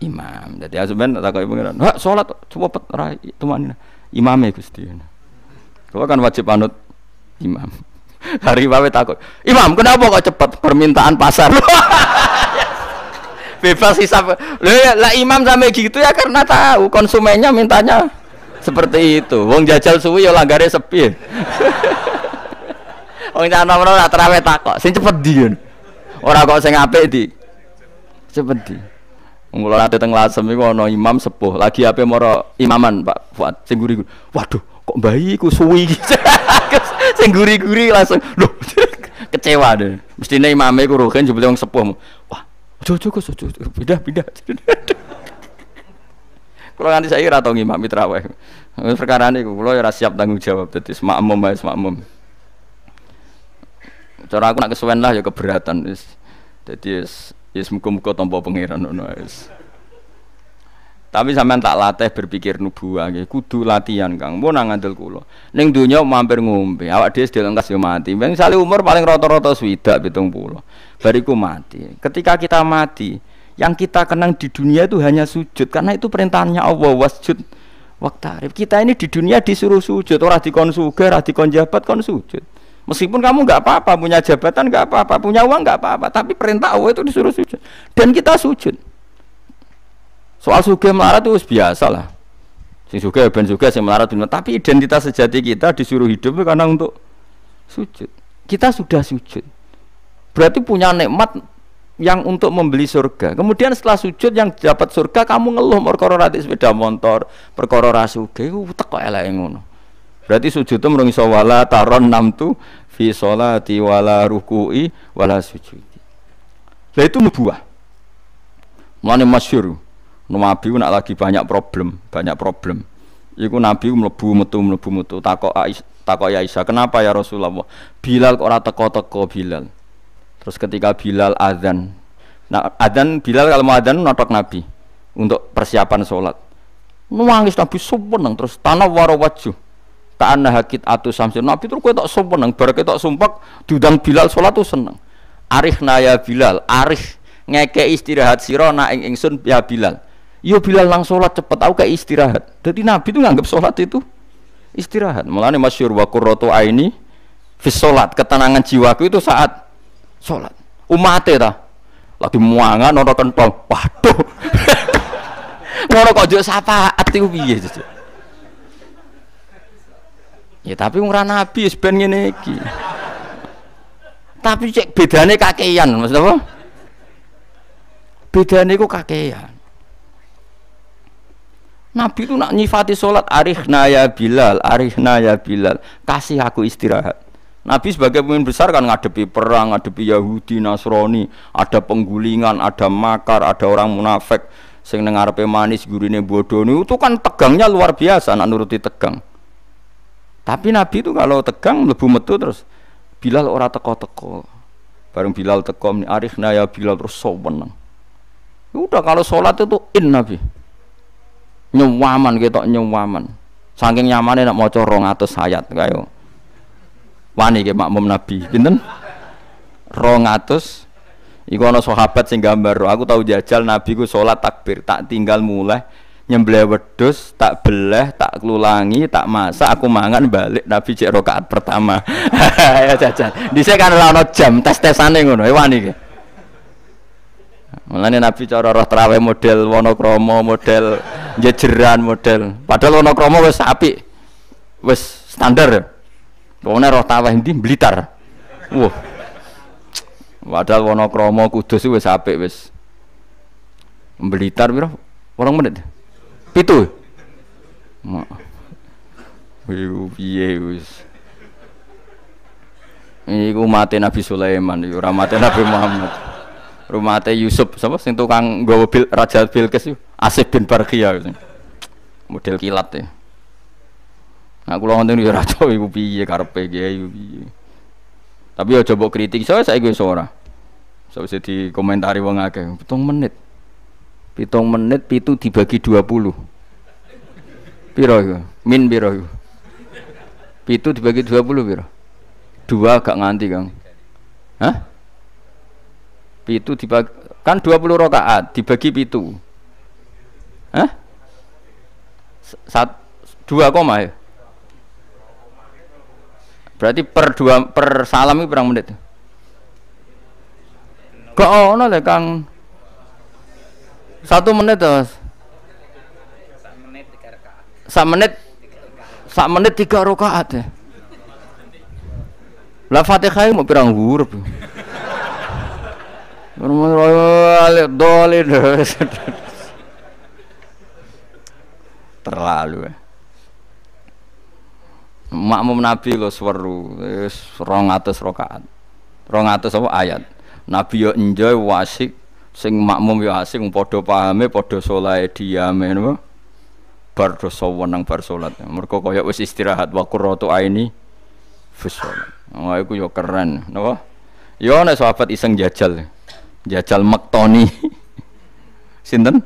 imam. Jadi sampean takok pangeran. Hak salat cepet ra tumanina. Imame Gusti. Kok kan wajib manut imam. Hari bawe takut, Imam kenapa kok cepat permintaan pasar? Bebas hisap. Lah imam sampai gitu ya karena tahu konsumennya mintanya seperti itu. Wong jajal suwi ya langgare sepi. Wong ana ora terawih takok, sing cepet di. Ora kok sing apik di. Cepet di. Mula nate teng Lasem iku ana imam sepuh, lagi ape mara imaman Pak Fuad sing guri. Waduh, kok bayi ku suwi. Sing guri-guri langsung lho kecewa deh. Mestine imame ku rohen jebule wong sepuh. Wah, ojo pindah. Kula nganti saiki ora tau ngimami traweh. Perkara niku kula ora siap tanggung jawab dadi makmum. Cara aku nak kesuwen lah ya keberatan wis. Dadi wis muga-muga tampa pangeran ngono wis. Tapi sampean tak latih berpikir nubuwah nggih, kudu latihan Kang. Mun nang ngandel kula. Ning donya mampir ngombe, awak dhewe sedel engkas yo mati. Misale umur paling rata-rata 70 70. Bariku mati. Ketika kita mati, yang kita kenang di dunia itu hanya sujud karena itu perintahnya Allah wasjud waqtarib. Kita ini di dunia disuruh sujud, ora dikon sugih, ora dikon jabat kon sujud. Meskipun kamu enggak apa-apa, punya jabatan enggak apa-apa, punya uang enggak apa-apa, tapi perintah Allah itu disuruh sujud. Dan kita sujud. Soal sugih melarat itu biasa lah. Sing sugih ben sugih, sing melarat ben, tapi identitas sejati kita disuruh hidup karena untuk sujud. Kita sudah sujud. Berarti punya nikmat yang untuk membeli surga. Kemudian setelah sujud yang dapat surga kamu ngeluh perkara rati sepeda motor, perkara ra sugih ku teko eleke ngono. Berarti sujud itu merungi wala taron namtu fi sholati wala ruku'i wala sujudi. Lah itu nubuwah. Mulane masyhur. Nabi nak lagi banyak problem. Iku Nabi mlebu metu takok Aisyah, "Kenapa ya Rasulullah? Bilal kok ora teko-teko Bilal?" Terus ketika Bilal azan. Nah, azan Bilal kalau mau azan notok Nabi untuk persiapan salat. Nangis Nabi seneng terus tanawwara wajhu. Ta'anna hakit atu samsin. Nabi terus kowe tok seneng bar ketok sumpek diundang Bilal salat tuh seneng. Arihna ya Bilal, arih ngekek istirahat sira nak ing ingsun ya Bilal. Yo Bilal lang salat cepet aku kayak istirahat. Jadi Nabi itu nganggap salat itu istirahat. Mulane masyhur wa qurratu aini fi salat, ketenangan jiwaku itu saat salat. Umate ta lagi muangan ono kentong. Waduh. Ngono kok njuk syafaat iku piye? Ya tapi ora Nabi wis ben ngene iki. Tapi cek bedane kakean, maksud apa? Bedane ku kakean. Nabi itu nak nyifati sholat arihna ya Bilal, kasih aku istirahat. Nabi sebagai pemimpin besar kan ngadepi perang, ngadepi Yahudi, Nasrani, ada penggulingan, ada makar, ada orang munafik sing ning ngarepe manis gurine bodoni, itu kan tegangnya luar biasa nak nuruti tegang. Tapi Nabi itu kalau tegang mlebu metu terus Bilal ora teko-teko. Bareng Bilal teko arihna ya Bilal terus seneng. Udah kalau sholat itu Nabi. Nyewaman ketok nyewaman. Saking nyamane nak maca 200 ayat kaya. Wani ke makmum Nabi. Pinten? 200. Iku ana sahabat sing gambar. Aku tahu jajal Nabi ku salat takbir, tak tinggal mulai nyembelih wedhus, tak beleh, tak klulangi, tak masak, aku mangan balik Nabi cek rakaat pertama. Ya jajal. Dhisik kan ora ana jam tes-tesane ngono. Wani ke. Mulane Nabi cara roh traweh model Wonokrama, model jejeran, model. Padahal Wonokrama wis apik. Wis standar. Wong roh traweh ndi Blitar. Wah. Padahal Wonokrama Kudus wis apik wis. Blitar piro? 8 menit. 7. Piye wis. Iku mate Nabi Sulaiman, ora mate Nabi Muhammad. Rumahnya Yusuf, siapa sing tukang nggawa Raja Bilqis Asif bin Barkhiyah model kilat ya. Nah kula ngoten yo ora tau iku piye karepe kiai piye. Tapi yo coba kritik saya saiki wis ora. Sawise dikomentari wong akeh 7 menit. 7 menit pitu dibagi 20. Piro iku? Min piro iku? Pitu dibagi 20 piro? 2 gak nganti, Kang. Hah? Pitu dibagi kan 20 rakaat dibagi pitu. Hah? 2 koma ya? Berarti per salam itu berapa menit? Kok ono le Kang? 1 menit terus. 1 menit 3 rakaat ya. Lah Fatihah mau pirang huruf. Dolin. Terlalu. Makmum Nabi lho seweru wis 200 rakaat. 200 apa ayat. Nabi yo enjoy wasik sing makmum yo asik padha pahame padha saleh diame napa. Bar do sawenang bar salat. Mergo kaya wis istirahat wa qurratu aini fi salat. Wah iku yo keren napa. Yo nek sahabat iseng jajal. Jajal mektoni. Sinten?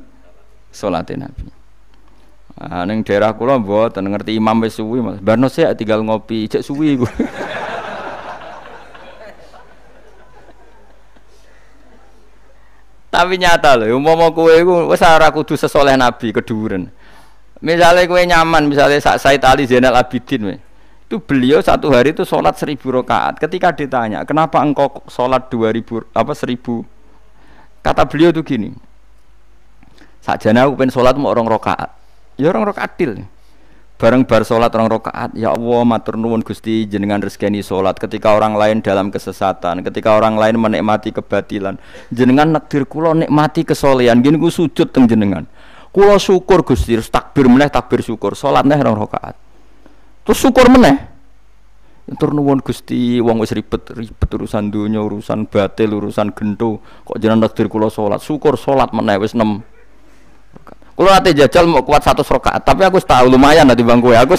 Salate Nabi. Ning daerah kula mboten ngerti imam wis suwi Mas. Barno sik tinggal ngopi, cek suwi iku. Tapi nyata lho, umpama kowe iku wis ora kudu sesoleh Nabi keduren. Misalnya kowe nyaman, misalnya Said Ali Zainal Abidin itu beliau satu hari itu sholat 1000 rakaat. Ketika ditanya, kenapa engkau sholat 1000 kata beliau itu gini. Sakjane aku pengen sholat mau 2 rakaat. Ya 2 rakaat til. Bareng bar sholat 2 rakaat, ya Allah matur nuwun Gusti jenengan rezekani sholat ketika orang lain dalam kesesatan, ketika orang lain menikmati kebatilan. Jenengan nakdir kula nikmati kesolehan, gini ku sujud teng jenengan. Kula syukur Gusti, takbir meneh takbir syukur, sholat neh 2 rakaat. Terus syukur meneh. Matur nuwun Gusti, wong wis ribet urusan dunya, urusan batil, urusan gento, kok jenengan nakdir kula sholat, syukur sholat meneh wis 6. Kalau nanti jajal mau kuat 100 rakaat, tapi aku tahu lumayan nanti bang gue. Aku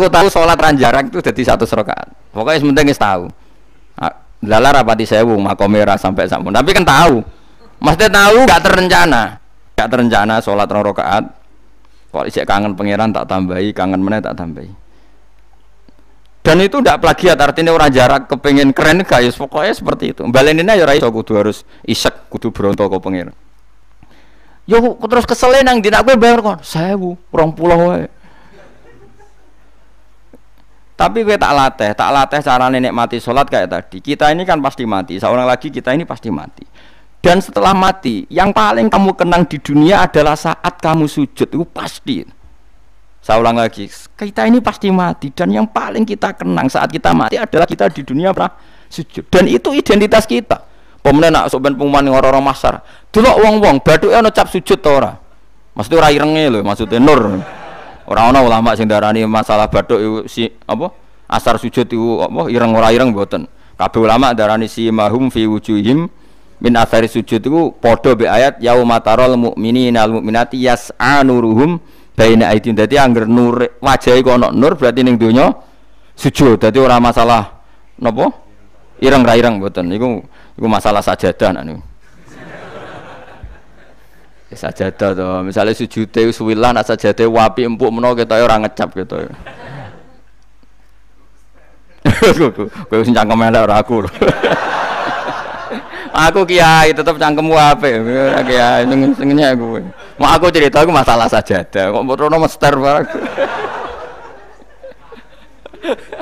tahu sholat ranjarak itu jadi 100 rakaat. Pokoknya sementing tahu. Lala rapati sewu makomera sampai sampun. Tapi kan tahu, maksudnya tahu gak terencana sholat 2 rakaat. Kalau isek kangen pangeran tak tambahi, kangen meneh tak tambahi. Dan itu tidak plagiat, artinya orang jarak kepengen keren guys. Pokoknya seperti itu. Baleninnya ya raiso kudu harus isek, kudu berontok ke pangeran. Yo terus kesel nang dina kowe bayar kon 1000, 20 wae. Tapi kowe tak latih carane nikmati salat kayak tadi. Kita ini kan pasti mati, seorang lagi kita ini pasti mati. Dan setelah mati, yang paling kamu kenang di dunia adalah saat kamu sujud, itu pasti. Saya ulang lagi, kita ini pasti mati dan yang paling kita kenang saat kita mati adalah kita di dunia sujud. Dan itu identitas kita. Pemenang nak sok ben pengumuman orang-orang masar. Delok wong-wong bathuke ana cap sujud ta ora? Maksudnya ora irenge lho, maksudnya nur. Ora ana ulama sing darani masalah bathuk si apa? Asar sujud iku apa ireng ora ireng mboten. Kabeh ulama darani si mahum fi wujuhim min athari sujud iku padha be ayat yauma taral mu'minina al mu'minati yas'a nuruhum baina aidin. Dadi angger nur wajahe kok ana nur berarti ning donya sujud. Dadi ora masalah napa? Ireng ra ireng mboten. Iku masalah sajadah niku. Sajadah to, misale sujude suwilan asa sajadah wapi empuk menawa ketoke ora ngecap ketoke. Kowe wis cangkem elek ora aku. Aku kiai tetep cangkemmu apik. Kiai senengnya aku. Mau aku cerita aku masalah sajadah, kok rono mester barang.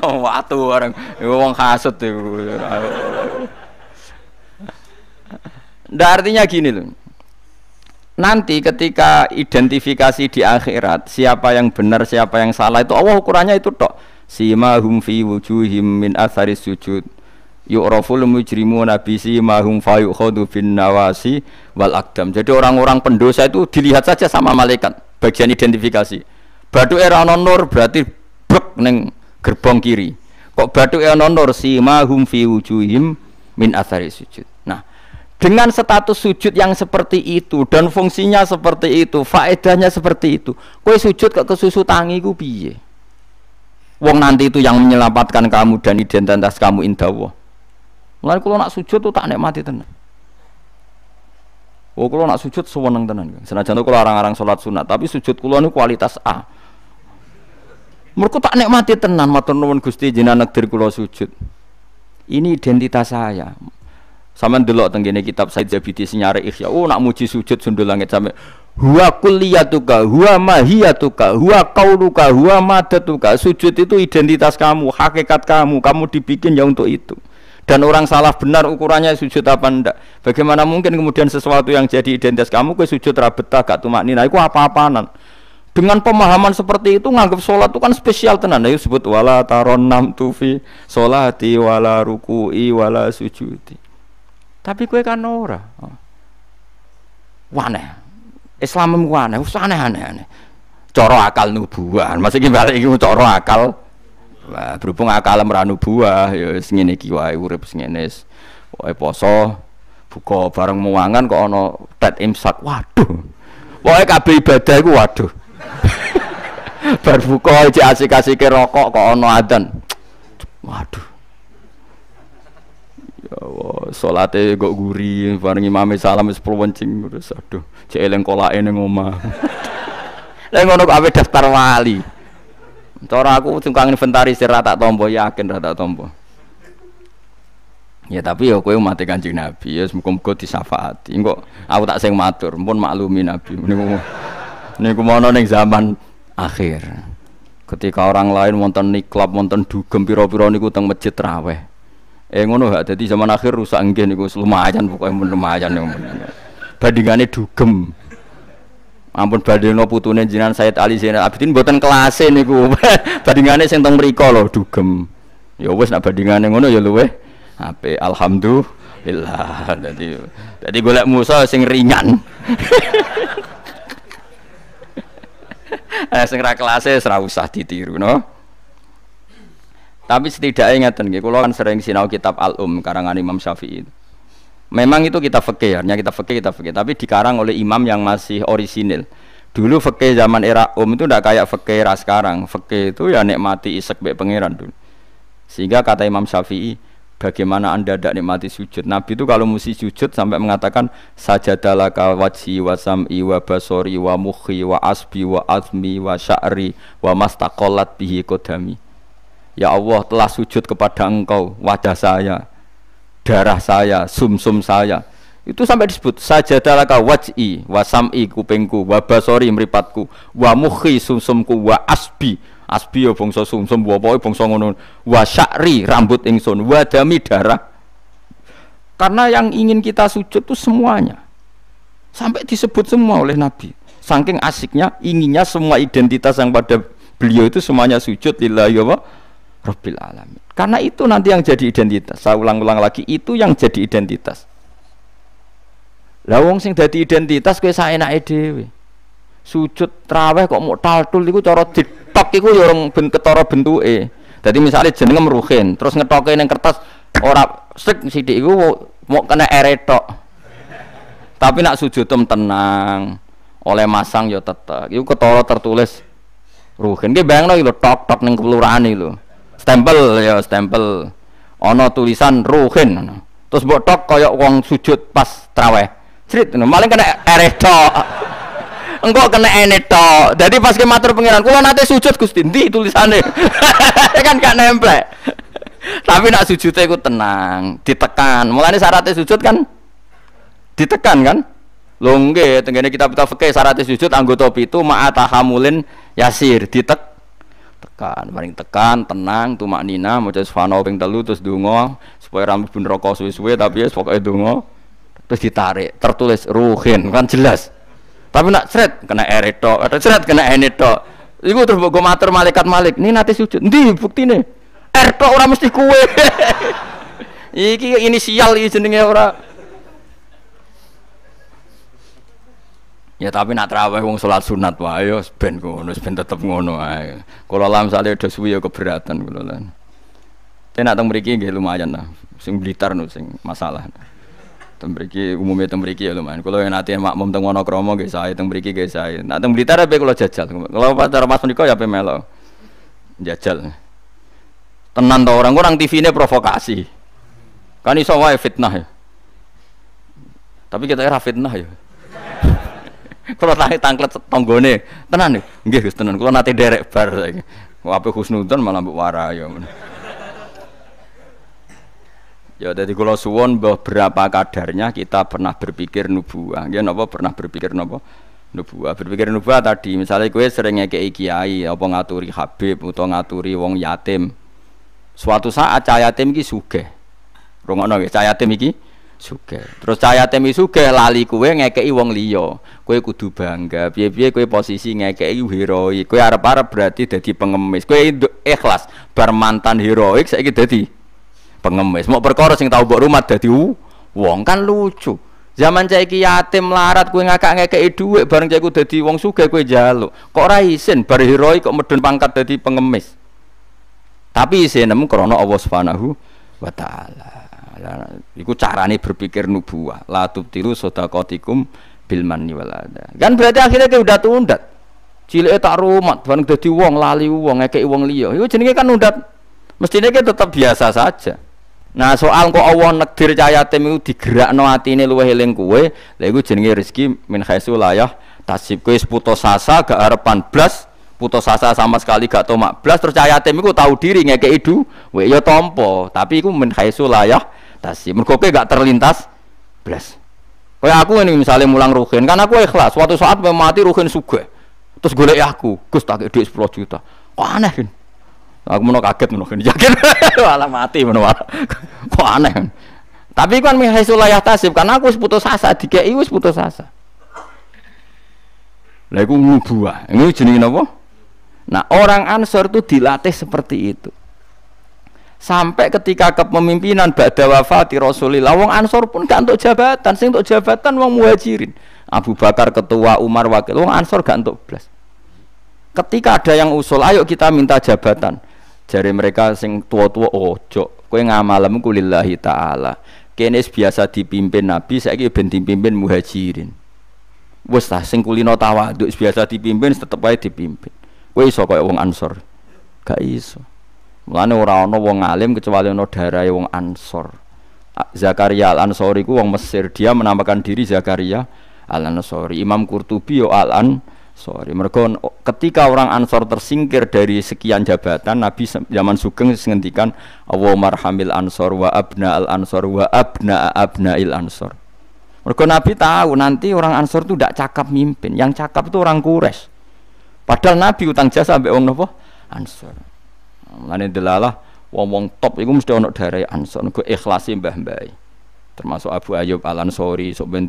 Oh, watu orang, wong hasud iku. Artinya gini loh. Nanti ketika identifikasi di akhirat siapa yang benar siapa yang salah itu Allah ukurannya itu tok. Simahum fi wujuhim min atharis sujud. Yu'raful mujrimuna bi simahum fa yukhadu bin nawasi wal aqdam. Jadi orang-orang pendosa itu dilihat saja sama malaikat bagian identifikasi. Bathuke ana nur berarti brek ning gerbong kiri. Kok bathuke ana nur simahum fi wujuhim min atharis sujud. Nah, dengan status sujud yang seperti itu dan fungsinya seperti itu, faedahnya seperti itu. Kowe sujud kok kesusu tangi ku piye? Wong nanti itu yang menyelamatkan kamu dan identitas kamu indah Allah. Mulane kula nak sujud tuh tak nikmati tenan. Kula nak sujud seneng tenan. Senajan kula arang-arang salat sunat, tapi sujud kula niku kualitas A. Mergo tak nikmati tenan, matur nuwun Gusti jenengan nekdir kula sujud. Ini identitas saya. Sampeyan delok teng kene kitab Said Zabidi Sinyare Ihya. Oh nak muji sujud sundul langit sampe huwa kulliyatuka, huwa mahiyatuka, huwa qauluka, huwa madatuka. Sujud itu identitas kamu, hakikat kamu dibikin ya untuk itu. Dan orang salah benar ukurannya sujud apa ndak. Bagaimana mungkin kemudian sesuatu yang jadi identitas kamu ke sujud ra betah gak tumaknina iku apa-apanan. Dengan pemahaman seperti itu nganggap sholat itu kan spesial tenan. Ayo sebut wala taron nam tufi sholati wala ruku'i wala sujudi. Tapi kowe kan ora. Waneh. Islam ku aneh, wis aneh-aneh. Cara akal nubuah. Maksud iki balik iki cara akal. Lah berhubung akal ora nubuah ya wis ngene iki wae urip ngene. Pokoke poso, buka bareng muangan kok ana tet imsak. Waduh. Pokoke kabeh ibadah iku waduh. Bar buka iki asik-asike rokok kok ana adzan. Waduh. Ya Allah, salate kok guri, bareng imame salam wis ploncing terus aduh, cek eling kolake ning omah. Lah ngono kok ape daftar wali. Cara aku tukang inventarisir ra tak tampa, yakin ra tak tampa. Ya tapi ya kowe umat Kanjeng Nabi, ya muga-muga disyafaati. Engko aku tak sing matur, mumpun maklumi Nabi. Niku mono ning zaman akhir. Ketika orang lain wonten niklab, wonten dugem pira-pira niku teng masjid raweh. Ngono gak dadi zaman akhir rusak nggih niku lumayan pokoke lumayan niku. Bandingane dugem. Ampun bandingno putune jenengan Sayyid Ali Zainal Abidin mboten kelase niku. Bandingane sing teng mriko lho dugem. Ya wis nek bandingane ngono ya luweh apik alhamdulillah. Dadi golek musa sing ringan. Sing ra kelase ora usah ditiru no. Tapi setidaknya ngeten nggih, kula kan sering sinau kitab Al-Um karangan Imam Syafi'i. Memang itu kitab fikih, hanya kitab fikih, tapi dikarang oleh imam yang masih orisinil. Dulu fikih zaman era itu ndak kayak fikih era sekarang. Fikih itu ya nikmati isek mbek pangeran dulu. Sehingga kata Imam Syafi'i, bagaimana Anda ndak nikmati sujud? Nabi itu kalau mesti sujud sampai mengatakan sajadalaka wajhi wa sam'i wa basori wa mukhi wa asbi wa azmi wa sya'ri wa mastaqallat bihi qadami. Ya Allah, telah sujud kepada Engkau, wajah saya, darah saya, sumsum saya. Itu sampai disebut sajadalaka wajhi wa sam'i kupingku, wa basori mripatku, wa mukhi sumsumku, wa asbi ya bangsa sumsum, wa pokoke bangsa ngono, wa sya'ri rambut ingsun, wa dami darah. Karena yang ingin kita sujud itu semuanya. Sampai disebut semua oleh Nabi. Saking asiknya, inginnya semua identitas yang pada beliau itu semuanya sujud lillahi wa Rabbil alamin. Karena itu nanti yang jadi identitas. Saya ulang-ulang lagi, itu yang jadi identitas. Lah wong sing dadi identitas kowe saenake dhewe. Sujud traweh kok mok taltul iku cara ditok iku ya ora ben ketara bentuke. Dadi misale jenenge Ruhin, terus ngetoke ning kertas ora sik sithik iku mok kena eretok. Tapi nak sujud tenang, oleh masang ya tetek. Iku ketara tertulis Ruhin. Ki bayangno iki lho tok-tok ning kelurahan iki lho. Stempel ya stempel ana tulisan Ruhin terus mbok tok kaya wong sujud pas traweh crit maling kena eretok engko kena enetok dadi pas ke matur pangeran kula nate sujud Gusti ndi tulisane kan gak nemplek tapi nak sujude iku tenang ditekan mulane syaratnya sujud kan ditekan kan lho nggih tengene kitab-kitab fikih syaratnya sujud anggota 7 ma'atahamulin yasir tekan, paling tekan, tenang, tumak nina, maca subhanallah ping 3 terus donga supaya rambut ben rokok suwe-suwe tapi ya pokoke donga terus ditarik, tertulis Ruhin kan jelas. Tapi nak sret kena eretok, atau sret kena enetok. Iku terus mbok matur malaikat Malik, "Ini nate sujud." Ndi buktine? Ertok ora mesti kuwe. Iki inisial iki jenenge ora. Ya tapi nak traweh wong salat sunat wae ya ben ngono, ben tetep ngono ae. Kula lam sale do suwi ya keberatan kula lan. Tenak teng mriki nggih lumayan lah. Sing Blitar no sing masalah. Teng mriki umume teng mriki ya lumayan. Kula yen ate makmum teng Wonokromo nggih sae, teng mriki nggih sae. Nak teng Blitar ape kula jajal. Kula pacar Mas menika ya ape melo. Jajal. Tenan to orang TV-ne provokasi. Kan iso wae fitnah ya. Tapi kita ora fitnah ya. Kalau tangklet tonggone, tenan nih, nggih Gus tenan. Kalau nanti derek bar saiki. Wape husnudzon malah mbok warayo. Ya dadi kula suwun beberapa kadarnya kita pernah berpikir nubuwah. Nggih napa pernah berpikir napa? Nubuwah. Berpikir nubuwah tadi, misalnya kowe sering ngekeki kiai apa ngaturi habib utawa ngaturi wong yatim. Suatu saat cah yatim iki sugih. Rungokno nggih, cah yatim iki sugih. Terus cah yatim iki sugih lali kowe ngekeki wong liya. Kowe kudu bangga. Piye-piye kowe posisi ngekeki heroik. Kowe arep-arep berarti dadi pengemis. Kowe ikhlas bar mantan heroik saiki dadi pengemis. Mau perkara sing tau mbok rumat dadi wong kan lucu. Zaman saiki yatim melarat kowe ngakak-ngekeki dhuwit bareng cah iku dadi wong sugih kowe njaluk. Kok ora isin bar heroik kok medun pangkat dadi pengemis. Tapi isin nemu krana Allah Subhanahu wa taala. Iku carane berpikir nubuwah. La tubtilu shadaqatikum bil manni wal adha. Kan berarti akhirnya kowe udah tundat. Cilike tak rumat bareng dadi wong lali wong ngekeki wong liya. Iku jenenge kan undat. Mestine ki tetap biasa saja. Nah, soal kok Allah nekdir cah yatim iku digerakno atine luwih eling kowe, lha iku jenenge rezeki min haitsu la yahtasib. Kowe putus asa gak arepan blas, putus asa sama sekali gak tomak blas terus cah yatim iku tahu diri ngekeki dhuwit ya tampa, tapi iku min haitsu la yahtasib. Mergo kowe gak terlintas blas. Kaya aku ini misalnya mulang ruhin, kan aku ikhlas, suatu saat mati ruhin sugih. Terus golek aku, Gus tak dhuwit 10 juta. Kok aneh kan? Aku mau kaget mau yakin malah mati mau kok aneh. Tapi kan mihaisul layah tasib karena aku putus asa dikei wis putus asa. Lah iku nubuwah. Ini jenenge napa? Nah, orang Ansor itu dilatih seperti itu. Sampai ketika kepemimpinan ba'da wafati Rasulillah, wong Ansor pun gak untuk jabatan, sing untuk jabatan wong Muhajirin. Abu Bakar ketua, Umar wakil, wong Ansor gak untuk blas. Ketika ada yang usul, ayo kita minta jabatan. Jari mereka sing tua-tua ojo, kowe ngamalem ku lillahi taala. Kene biasa dipimpin Nabi, saiki ben dipimpin Muhajirin. Wes ta sing kulino tawaduk biasa dipimpin tetep wae dipimpin. Kowe iso kaya wong Ansor. Gak iso. Mulane ora ana wong alim kecuali ana darahe wong Ansor. Zakaria Al-Ansori ku wong Mesir, dia menamakan diri Zakaria Al-Ansori. Imam Qurtubi yo Al-Ansori. Mergo ketika orang Ansor tersingkir dari sekian jabatan, Nabi zaman Sugeng ngendikan Allahumma arhamil Ansor wa abna al-Ansor wa abna abnail Ansor. Mergo Nabi tahu nanti orang Ansor itu tidak cakap mimpin, yang cakap itu orang Quraisy. Padahal Nabi utang jasa ambek wong napa? Ansor. Mulane delalah wong-wong top iku mesti ana darai Ansor, nggo ikhlasi mbah-mbah. Termasuk Abu Ayyub Al-Ansori, sok ben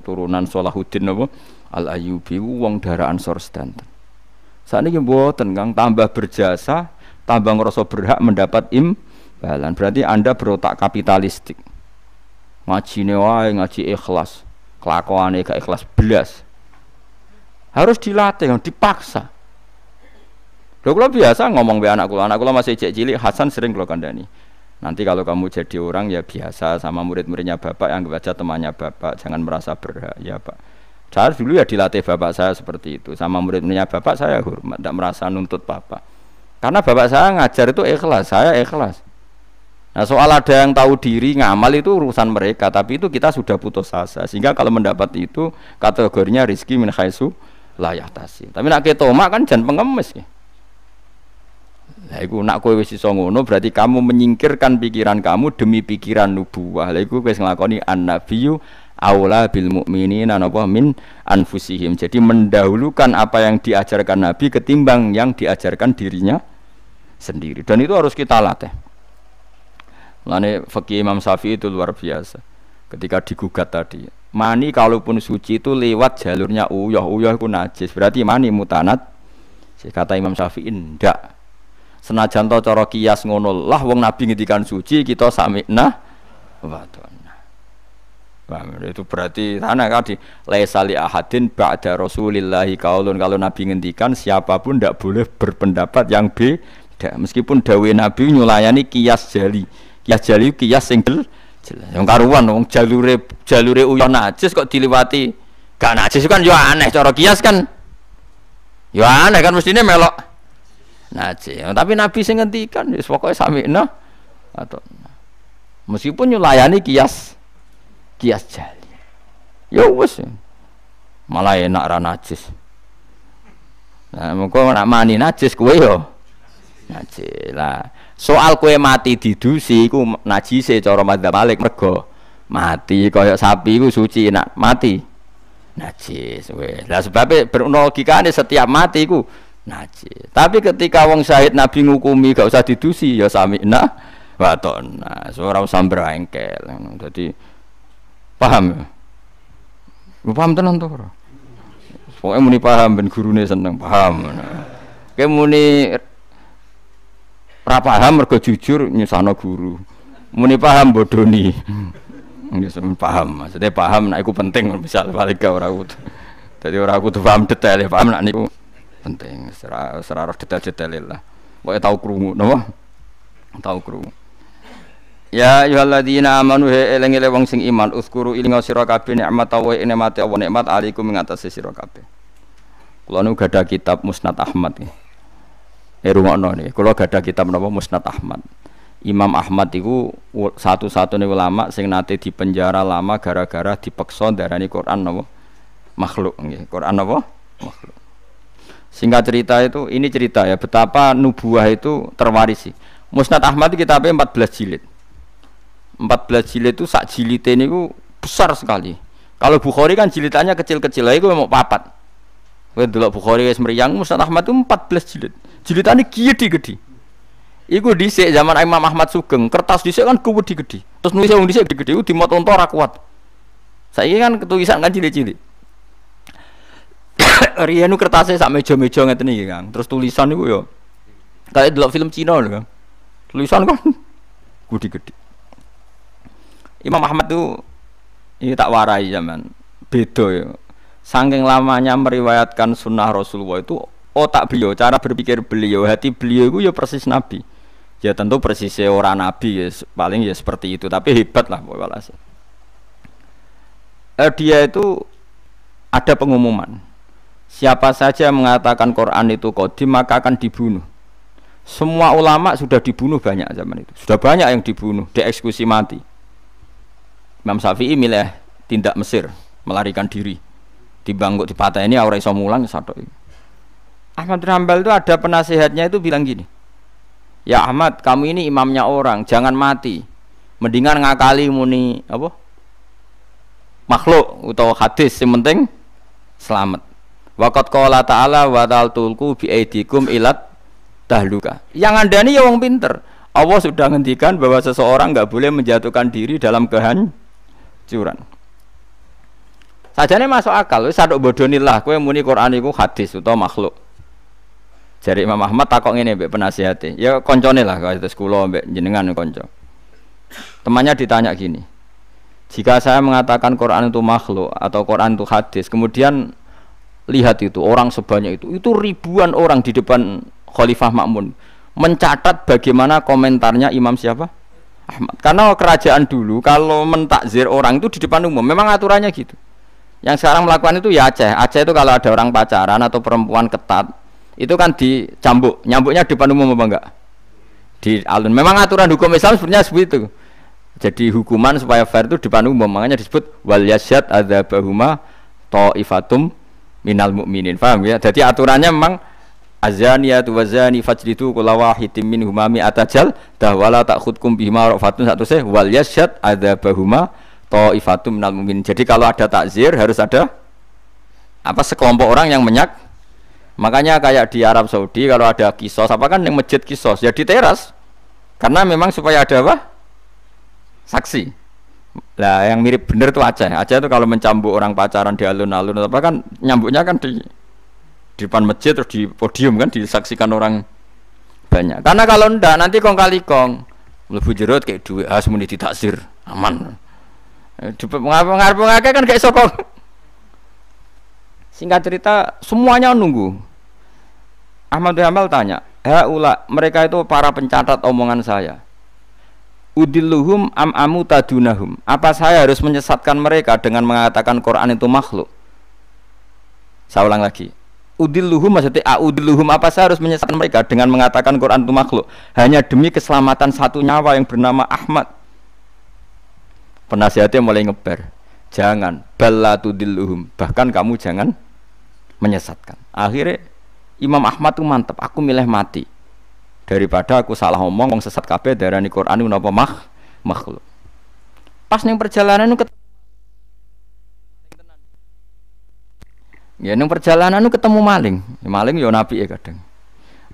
turunan Salahuddin napa? Al-Ayyubi wong darah Ansor sedanten. Sakniki mboten Kang, tambah berjasa, tambah ngrasa berhak mendapat imbalan. Berarti Anda berotak kapitalistik. Ngajine wae ngaji ikhlas, kelakuane gak ikhlas blas. Harus dilatih, dipaksa. Lho kula biasa ngomong be anak kula masih cilik, Hasan sering kula kandhani. Nanti kalau kamu jadi orang ya biasa sama murid-muridnya Bapak yang baca temannya Bapak, jangan merasa berhak ya Pak. Saya dulu ya dilatih bapak saya seperti itu, sama murid-muridnya bapak saya hormat, tidak merasa nuntut bapak. Karena bapak saya ngajar itu ikhlas, saya ikhlas. Nah soal ada yang tahu diri ngamal itu urusan mereka, tapi itu kita sudah putus asa. Sehingga kalau mendapat itu kategorinya rizki min haitsu la yahtasib. Tapi nak ketoma kan jan pengemis ya. Lah iku nak kowe wis iso ngono berarti kamu menyingkirkan pikiran kamu demi pikiran nubuwah. Lah iku wis nglakoni an-nabiyyu aula bil mukminina napa min anfusihim. Jadi mendahulukan apa yang diajarkan Nabi ketimbang yang diajarkan dirinya sendiri. Dan itu harus kita latih. Mulane fikih Imam Syafi'i itu luar biasa. Ketika digugat tadi, mani kalaupun suci itu lewat jalurnya uyah itu najis. Berarti mani mutanat. Kata Imam Syafi'i ndak. Senajan to cara kias ngono lah wong Nabi ngendikan suci kita sami'na wa itu berarti tanah kan di laisali ahadin ba'da rasulillahi qaulun. Kalau Nabi ngendikan siapapun tidak boleh berpendapat yang beda meskipun dawuh Nabi nyulayani kias jali kias sing jelas yang karuan wong jalure uyah najis kok diliwati gak najis kan yo aneh cara kias kan yo aneh kan mestine melok najis tapi Nabi sing ngendikan wis pokoke sami'na atau meskipun nyulayani kias jali ya wis malah enak ra najis. Nah mengko nak mani najis kowe yo najis lah. Soal kowe mati didusi iku najise cara madzhab Malik mergo mati kaya sapi iku suci nak mati najis weh. Lah sebabe berlogikane setiap mati iku najis. Tapi ketika wong syahid Nabi ngukumi gak usah didusi ya sami'na wa ta'na. Ora usah brengkel. Dadi paham ya? Paham tenan to ora? Pokoke muni paham ben gurune seneng paham. Kowe muni ra paham mergo jujur nyusahno guru. Muni paham bodoni. Ya paham, maksudnya paham nek iku penting misal balik ke ora kudu. Dadi ora kudu paham detail, paham nek niku penting. Ora detail-detail lah. Pokoke tau krungu napa? Tau krungu. Ya ayyuhalladzina amanu eling-eling wong sing iman uskuru ilinga sira kabeh nikmat Allah nikmate Allah nikmat alaikum ing atase sira kabeh. Kula nu gadah kitab Musnad Ahmad nggih. Rungokno niki, kula gadah kitab napa Musnad Ahmad. Imam Ahmad itu satu-satunya ulama sing nate dipenjara lama gara-gara dipeksa darani Quran napa makhluk nggih. Quran napa makhluk. Singkat cerita itu ini cerita ya betapa nubuah itu terwarisi. Musnad Ahmad itu kitabnya 14 jilid. 14 jilid itu sak jilite niku besar sekali. Kalau Bukhari kan jilidannya kecil-kecil, iku mau papat. Kowe delok Bukhari wis mriyang, Musnad Ahmad itu 14 jilid. Jilidane gede-gede. Iku dhisik zaman Imam Ahmad Sugeng, kertas dhisik kan gede-gede. Terus nulis wong dhisik gede-gede iku dimot unta ora kuat. Saiki kan tulisan kan cilik-cilik. Riyen nu kertasé sak meja-meja ngeten iki, Kang. Terus tulisan niku yo kayak delok film Cina lho, Kang. Tulisan kan gede-gede. Imam Ahmad tuh ini tak warai zaman beda ya. Saking lamanya meriwayatkan sunnah Rasulullah itu otak beliau, cara berpikir beliau, hati beliau itu ya persis Nabi. Ya tentu persisnya orang Nabi ya, paling ya seperti itu, tapi hebat lah walhasil. Dia itu ada pengumuman. Siapa saja mengatakan Quran itu qadim maka akan dibunuh. Semua ulama sudah dibunuh banyak zaman itu. Sudah banyak yang dibunuh, dieksekusi mati. Imam Syafi'i milih tindak Mesir, melarikan diri. Dibangkut dipateni ora iso mulang satok. Ahmad bin Hanbal itu ada penasihatnya itu bilang gini. Ya Ahmad, kamu ini imamnya orang, jangan mati. Mendingan ngakali muni apa? Makhluk atau hadis, yang penting selamat. Waqat qala ta'ala wa taltulku bi aidikum ilat tahluka. Yang andani ya wong pinter. Allah sudah ngendikan bahwa seseorang enggak boleh menjatuhkan diri dalam kehancuran. Sajane masuk akal, wis sadok bodonilah kowe muni Quran iku hadis utawa makhluk. Jari Imam Ahmad takok ngene mbek penasihate. Ya koncone lah kados kula mbek jenengan kanca. Temannya ditanya gini. Jika saya mengatakan Quran itu makhluk atau Quran itu hadis, kemudian lihat itu orang sebanyak itu ribuan orang di depan Khalifah Ma'mun mencatat bagaimana komentarnya Imam siapa? Ahmad. Karena kerajaan dulu kalau mentakzir orang itu di depan umum, memang aturannya gitu. Yang sekarang melakukan itu ya Aceh. Aceh itu kalau ada orang pacaran atau perempuan ketat, itu kan dicambuk, nyambuknya di depan umum apa enggak? Di alun. Memang aturan hukum Islam sebenarnya seperti itu. Jadi hukuman supaya fair itu di depan umum, makanya disebut wal yasyad adzabahuma taifatum minal mu'minin. Paham ya? Jadi aturannya memang azaniyatu wazani fajlidu kulla wahidin minhuma mi'atajal wala ta'khudkum bihima rafatun satu se wal yasyad adzabahuma taifatum minal mu'minin. Jadi kalau ada takzir harus ada apa sekelompok orang yang makanya kayak di Arab Saudi kalau ada kisos apa kan yang masjid kisos ya di teras karena memang supaya ada apa saksi lah yang mirip bener tuh Aceh itu kalau mencambuk orang pacaran di alun-alun apa kan nyambuknya kan di depan masjid terus di podium kan disaksikan orang banyak karena kalau ndak nanti kong kali kong mlebu jero kayak duit muni ditaksir aman ngarep-ngarep kan kayak sokong. Singkat cerita semuanya nunggu. Ahmad bin Hanbal tanya, mereka itu para pencatat omongan saya. Udilluhum amu tadunahum. Apa saya harus menyesatkan mereka dengan mengatakan Quran itu makhluk? Saya ulang lagi. Udilluhum maksudnya udilluhum apa saya harus menyesatkan mereka dengan mengatakan Quran itu makhluk hanya demi keselamatan satu nyawa yang bernama Ahmad. Penasihatnya mulai ngeber. Jangan ballatudilluhum. Bahkan kamu jangan menyesatkan. Akhirnya Imam Ahmad tuh mantep. Aku milih mati daripada aku salah ngomong sesat kabeh darani Quran itu napa makhluk. Pas ning perjalanan itu perjalanan itu ketemu maling. Ya, maling yo nabi ya kadang.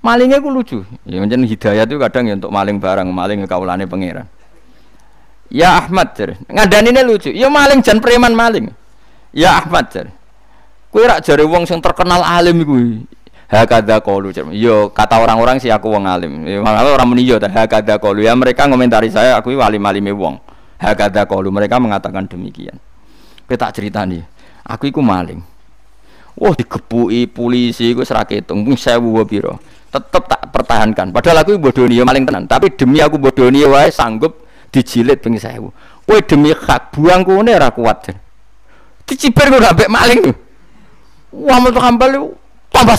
Malingnya ku lucu. Ya pancen hidayah itu kadang ya untuk maling barang, maling kaulane pangeran. Ya Ahmad jar. Ngadanine lucu. Ya maling jan preman maling. Ya Ahmad jar. Kowe rak jare wong sing terkenal alim iku. Hakadha qalu. Yo kata orang-orang sih aku wong alim. Ya ora muni yo ta hakadha qalu. Ya mereka ngomentari saya aku wali-walime wong. Hakadha qalu, mereka mengatakan demikian. Kowe tak critani, aku iku maling. Wah digepuki polisi iku ora ketung, mung 1000 pira. Tetep tak pertahankan. Padahal aku bodoni ya maling tenan, tapi demi aku bodoni wae sanggup dijilid ping 1000. Kowe demi hak buang kene ora kuat. Dicibir kok ambek maling. Wah Ahmad bin Hanbal tambah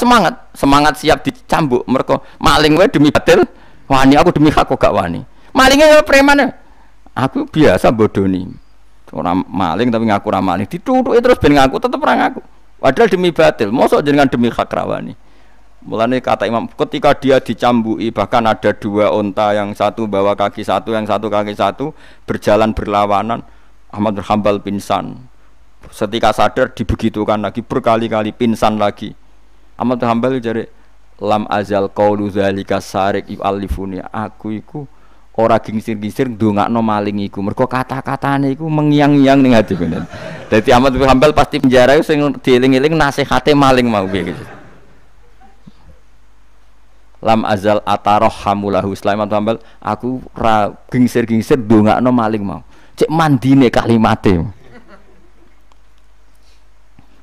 semangat siap dicambuk mereka maling wae demi batil wani aku demi hak kok gak wani malingnya preman aku biasa bodoni orang maling tapi ngaku ora maling ditutuki terus ben ngaku tetep ora ngaku padahal demi batil mosok jenengan demi hak rawani mulane kata Imam ketika dia dicambuki bahkan ada 2 unta yang satu bawa kaki satu yang satu kaki satu berjalan berlawanan Ahmad bin Hanbal pingsan setika sadar dibegitukan lagi berkali-kali pingsan lagi Ahmad bin Hanbal jare lam azal qaulu zalika sarik yu'allifuni aku iku ora gingsir-gingsir ndongakno maling iku mergo kata-katane iku mengiang-iang ning ati bener dadi Ahmad bin Hanbal pasti penjara sing dieling-eling nasihate maling mau piye gitu lam azal atarhamulahu Sulaiman bin Hanbal aku ora gingsir-gingsir ndongakno maling mau cek mandine kalimate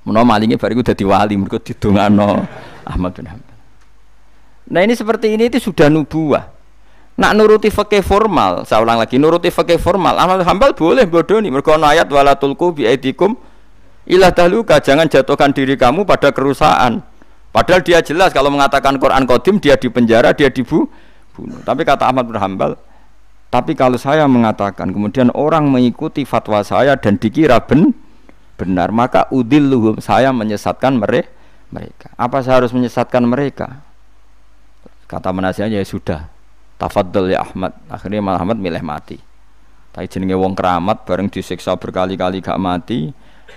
menawa malingnya bariku dadi wali mergo didongakno Ahmad bin Hanbal. Nah ini seperti ini itu sudah nubuwah. Nak nuruti fikih formal, saya ulang lagi nuruti fikih formal Ahmad bin Hanbal boleh bodoni mergo ana ayat wala tulqu bi aidikum ila tahluka jangan jatuhkan diri kamu pada kerusakan. Padahal dia jelas kalau mengatakan Quran qadim dia dipenjara, dia dibunuh. Tapi kata Ahmad bin Hanbal, tapi kalau saya mengatakan kemudian orang mengikuti fatwa saya dan dikira benar maka udilluhum saya menyesatkan mereka. Apa saya harus menyesatkan mereka? Kata penasihatnya ya sudah. Tafaddal ya Ahmad. Akhirnya Ahmad milih mati. Tapi jenenge wong keramat bareng disiksa berkali-kali gak mati.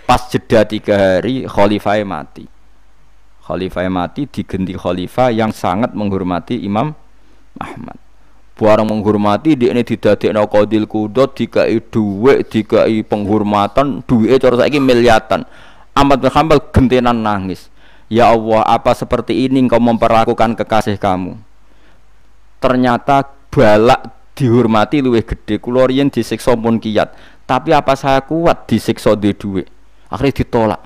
Pas jeda 3 hari khalifah mati. Khalifah mati diganti khalifah yang sangat menghormati Imam Ahmad. Barang menghormati dia ini didadekno qadil qudot dikai dhuwit dikai penghormatan dhuwite cara saiki miliatan Ahmad bin Hanbal gentenan nangis ya Allah apa seperti ini engkau memperlakukan kekasih kamu ternyata balak dihormati luwih gede kula riyen disiksa pun kiyat tapi apa saya kuat disiksa di dhuwit akhirnya ditolak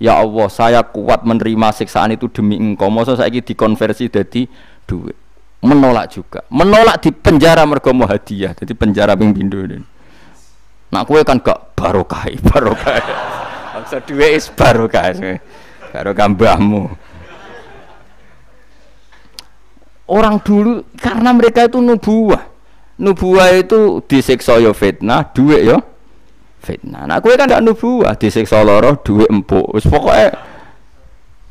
ya Allah saya kuat menerima siksaan itu demi engkau masa saiki dikonversi dadi dhuwit menolak juga menolak di penjara mergo mau hadiah jadi penjara ping pindho nak kowe kan gak barokah maksud duwe is barokah mbahmu orang dulu karena mereka itu nubuwah itu disiksa yo fitnah duwe yo fitnah nak kowe kan gak nubuwah disiksa lara duwe empuk wis pokoke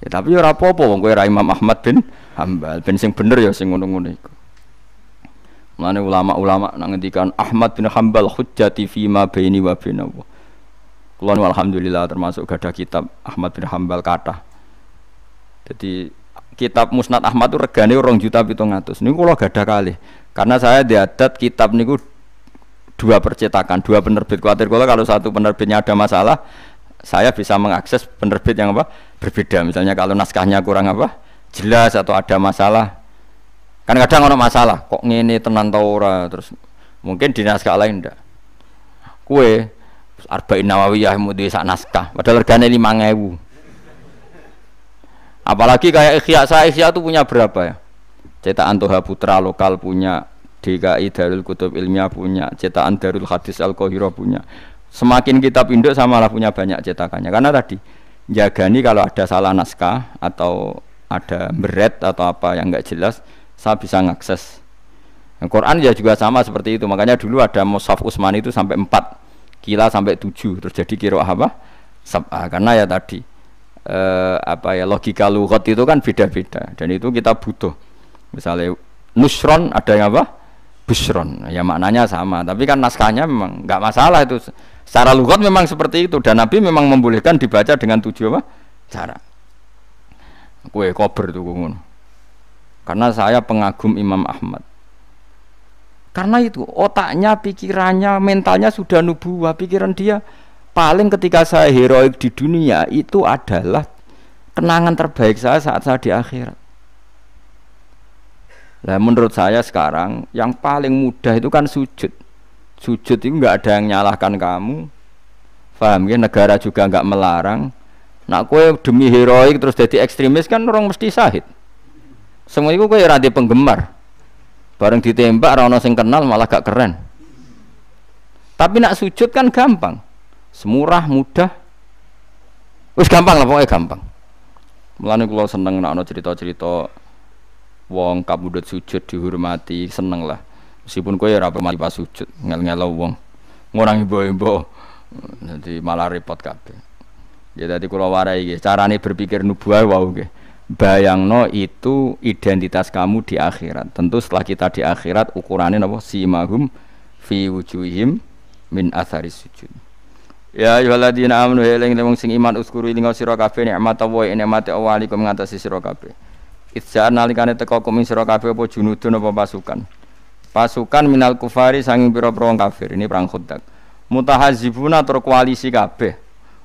ya tapi ora apa-apa wong kowe ra Imam Ahmad bin Hanbal ben sing bener ya sing ngono-ngono iku. Mulane ulama-ulama nang ngendikan Ahmad bin Hanbal hujjati fi ma baini wa bainahu. Kula alhamdulillah termasuk gadah kitab Ahmad bin Hanbal kathah. Jadi kitab Musnad Ahmad itu regane 2.700.000. Niku kula gadah kalih. Karena saya diadat kitab niku 2 percetakan, 2 penerbit. Kuatir kula kalau satu penerbitnya ada masalah, saya bisa mengakses penerbit yang berbeda. Misalnya kalau naskahnya kurang jelas atau ada masalah kan kadang ada masalah kok ngene tenan ta ora terus mungkin di naskah lain ndak kue Arba'in Nawawiyah mudi sak naskah padahal regane 5.000 apalagi kayak Ihya itu punya berapa ya cetakan Toha Putra lokal punya DKI Darul Kutub Ilmiah punya cetakan Darul Hadis Al-Qahirah punya semakin kitab induk samalah punya banyak cetakannya karena tadi jagani kalau ada salah naskah atau ada beret atau apa yang enggak jelas saya bisa ngakses. Al-Quran ya juga sama seperti itu makanya dulu ada Mushaf Utsmani itu sampai 4 kila sampai 7 terus jadi qiraah apa? Sab'ah karena ya tadi logika lughat itu kan beda-beda dan itu kita butuh misalnya nusron ada yang apa? Busron ya maknanya sama tapi kan naskahnya memang enggak masalah itu secara lughat memang seperti itu dan Nabi memang membolehkan dibaca dengan 7 cara kue kober tuh ngono. Karena saya pengagum Imam Ahmad. Karena itu otaknya, pikirannya, mentalnya sudah nubuwah. Pikiran dia paling ketika saya heroik di dunia itu adalah kenangan terbaik saya saat saya di akhirat. Nah menurut saya sekarang yang paling mudah itu kan sujud. Sujud itu nggak ada yang nyalahkan kamu. Paham ya? Negara juga nggak melarang. Nak kue demi heroik terus jadi ekstremis kan orang mesti sahid. Semua itu kue rada penggemar. Bareng ditembak orang sing kenal malah gak keren. Tapi nak sujud kan gampang. Semurah, mudah. Wis gampang lah pokoknya gampang. Mulane kula seneng nak ana cerita-cerita wong kabudut sujud dihormati, seneng lah. Meskipun kowe ora pamali pas sujud, ngel-ngelo wong. Ngurang imbo-imbo. Jadi malah repot kabeh. Ya tadi kula warai iki, carane berpikir nubuah wau nggih. Bayangno itu identitas kamu di akhirat. Tentu setelah kita di akhirat ukurannya napa simahum fi wujuhihim min atharis sujud. Ya ayyuhalladzina amanu eling wong sing iman uskuru ing sira kabeh nikmat Allah nikmate Allah alikum ngatasi sira kabeh. Idza nalikane teka kum sira kabeh apa junudun apa pasukan. Pasukan minal kufari sanging pira-pira wong kafir. Ini perang Khandaq. Mutahazibuna tur koalisi kabeh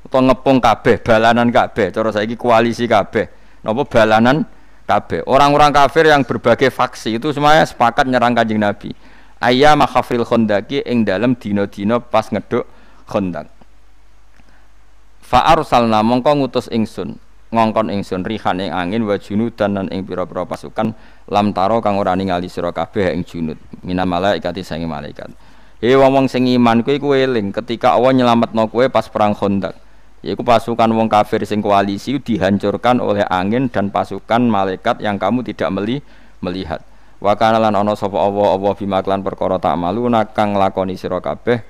utawa ngepung kabeh, balanan kabeh. Cara saiki koalisi kabeh. Napa balanan kabeh. Orang-orang kafir yang berbagai faksi itu semuanya sepakat nyerang Kanjeng Nabi. Ayyam khafril Khandaqi ing dalem dina-dina pas ngeduk Khandaq. Fa arsalna mongko ngutus ingsun ngongkon ingsun rihan ing angin wa junudan lan ing pira-pira pasukan lam taro kang ora ningali sira kabeh ing junud minal malaikati sange malaikat. Wong sing iman kuwi eling ketika Allah nyelametno kowe pas perang Khandaq. Yaiku pasukan wong kafir sing koalisi dihancurkan oleh angin dan pasukan malaikat yang kamu tidak melihat. Wa kana lan ana sapa Allah bima klan perkara tak maluna kang nglakoni sira kabeh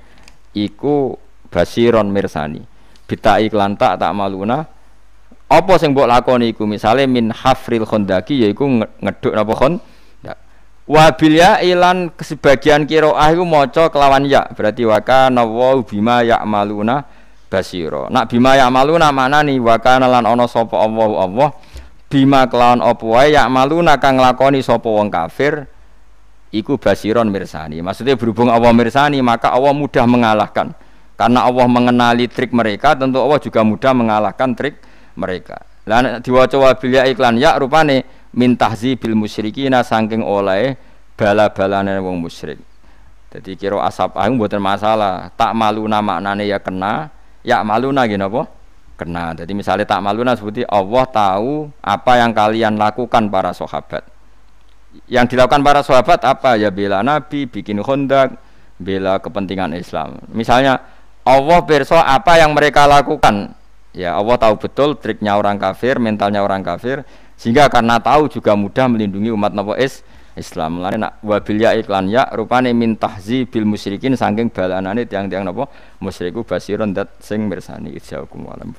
iku basiron mirsani. Bita iklan tak maluna apa sing mbok lakoni iku misale min hafril Khandaqi yaiku ngeduk napa Khandaq. Wa bil ya ilan sebagian qiraah iku maca kelawan ya berarti wa kana wa bima ya'maluna basira. Nak bima ya'maluna maknani wa kana lan ana sapa Allah bima kelawan apa wae ya'maluna kang nglakoni sapa wong kafir iku basiron mirsani. Maksudnya berhubung Allah mirsani maka Allah mudah mengalahkan. Karena Allah mengenali trik mereka, tentu Allah juga mudah mengalahkan trik mereka. Lah diwaca wabil ya iklan ya rupane min tahzibil musyrikina saking oleh bala-balane wong musyrik. Jadi kira asap ae mboten masalah. Tak maluna maknane ya kena, ya maluna nggih napa? Kena. Jadi misalnya tak maluna seperti Allah tahu apa yang kalian lakukan para sahabat. Yang dilakukan para sahabat apa? Ya bela Nabi, bikin Khandaq, bela kepentingan Islam. Misalnya Allah pirsa apa yang mereka lakukan. Ya Allah tahu betul triknya orang kafir, mentalnya orang kafir, sehingga karena tahu juga mudah melindungi umat napa Islam. Lan nak wabil ya iklan ya rupane min tahzibil musyrikin saking balanane tiang-tiang napa musyriku basiron dat sing mirsani ijaukum alam.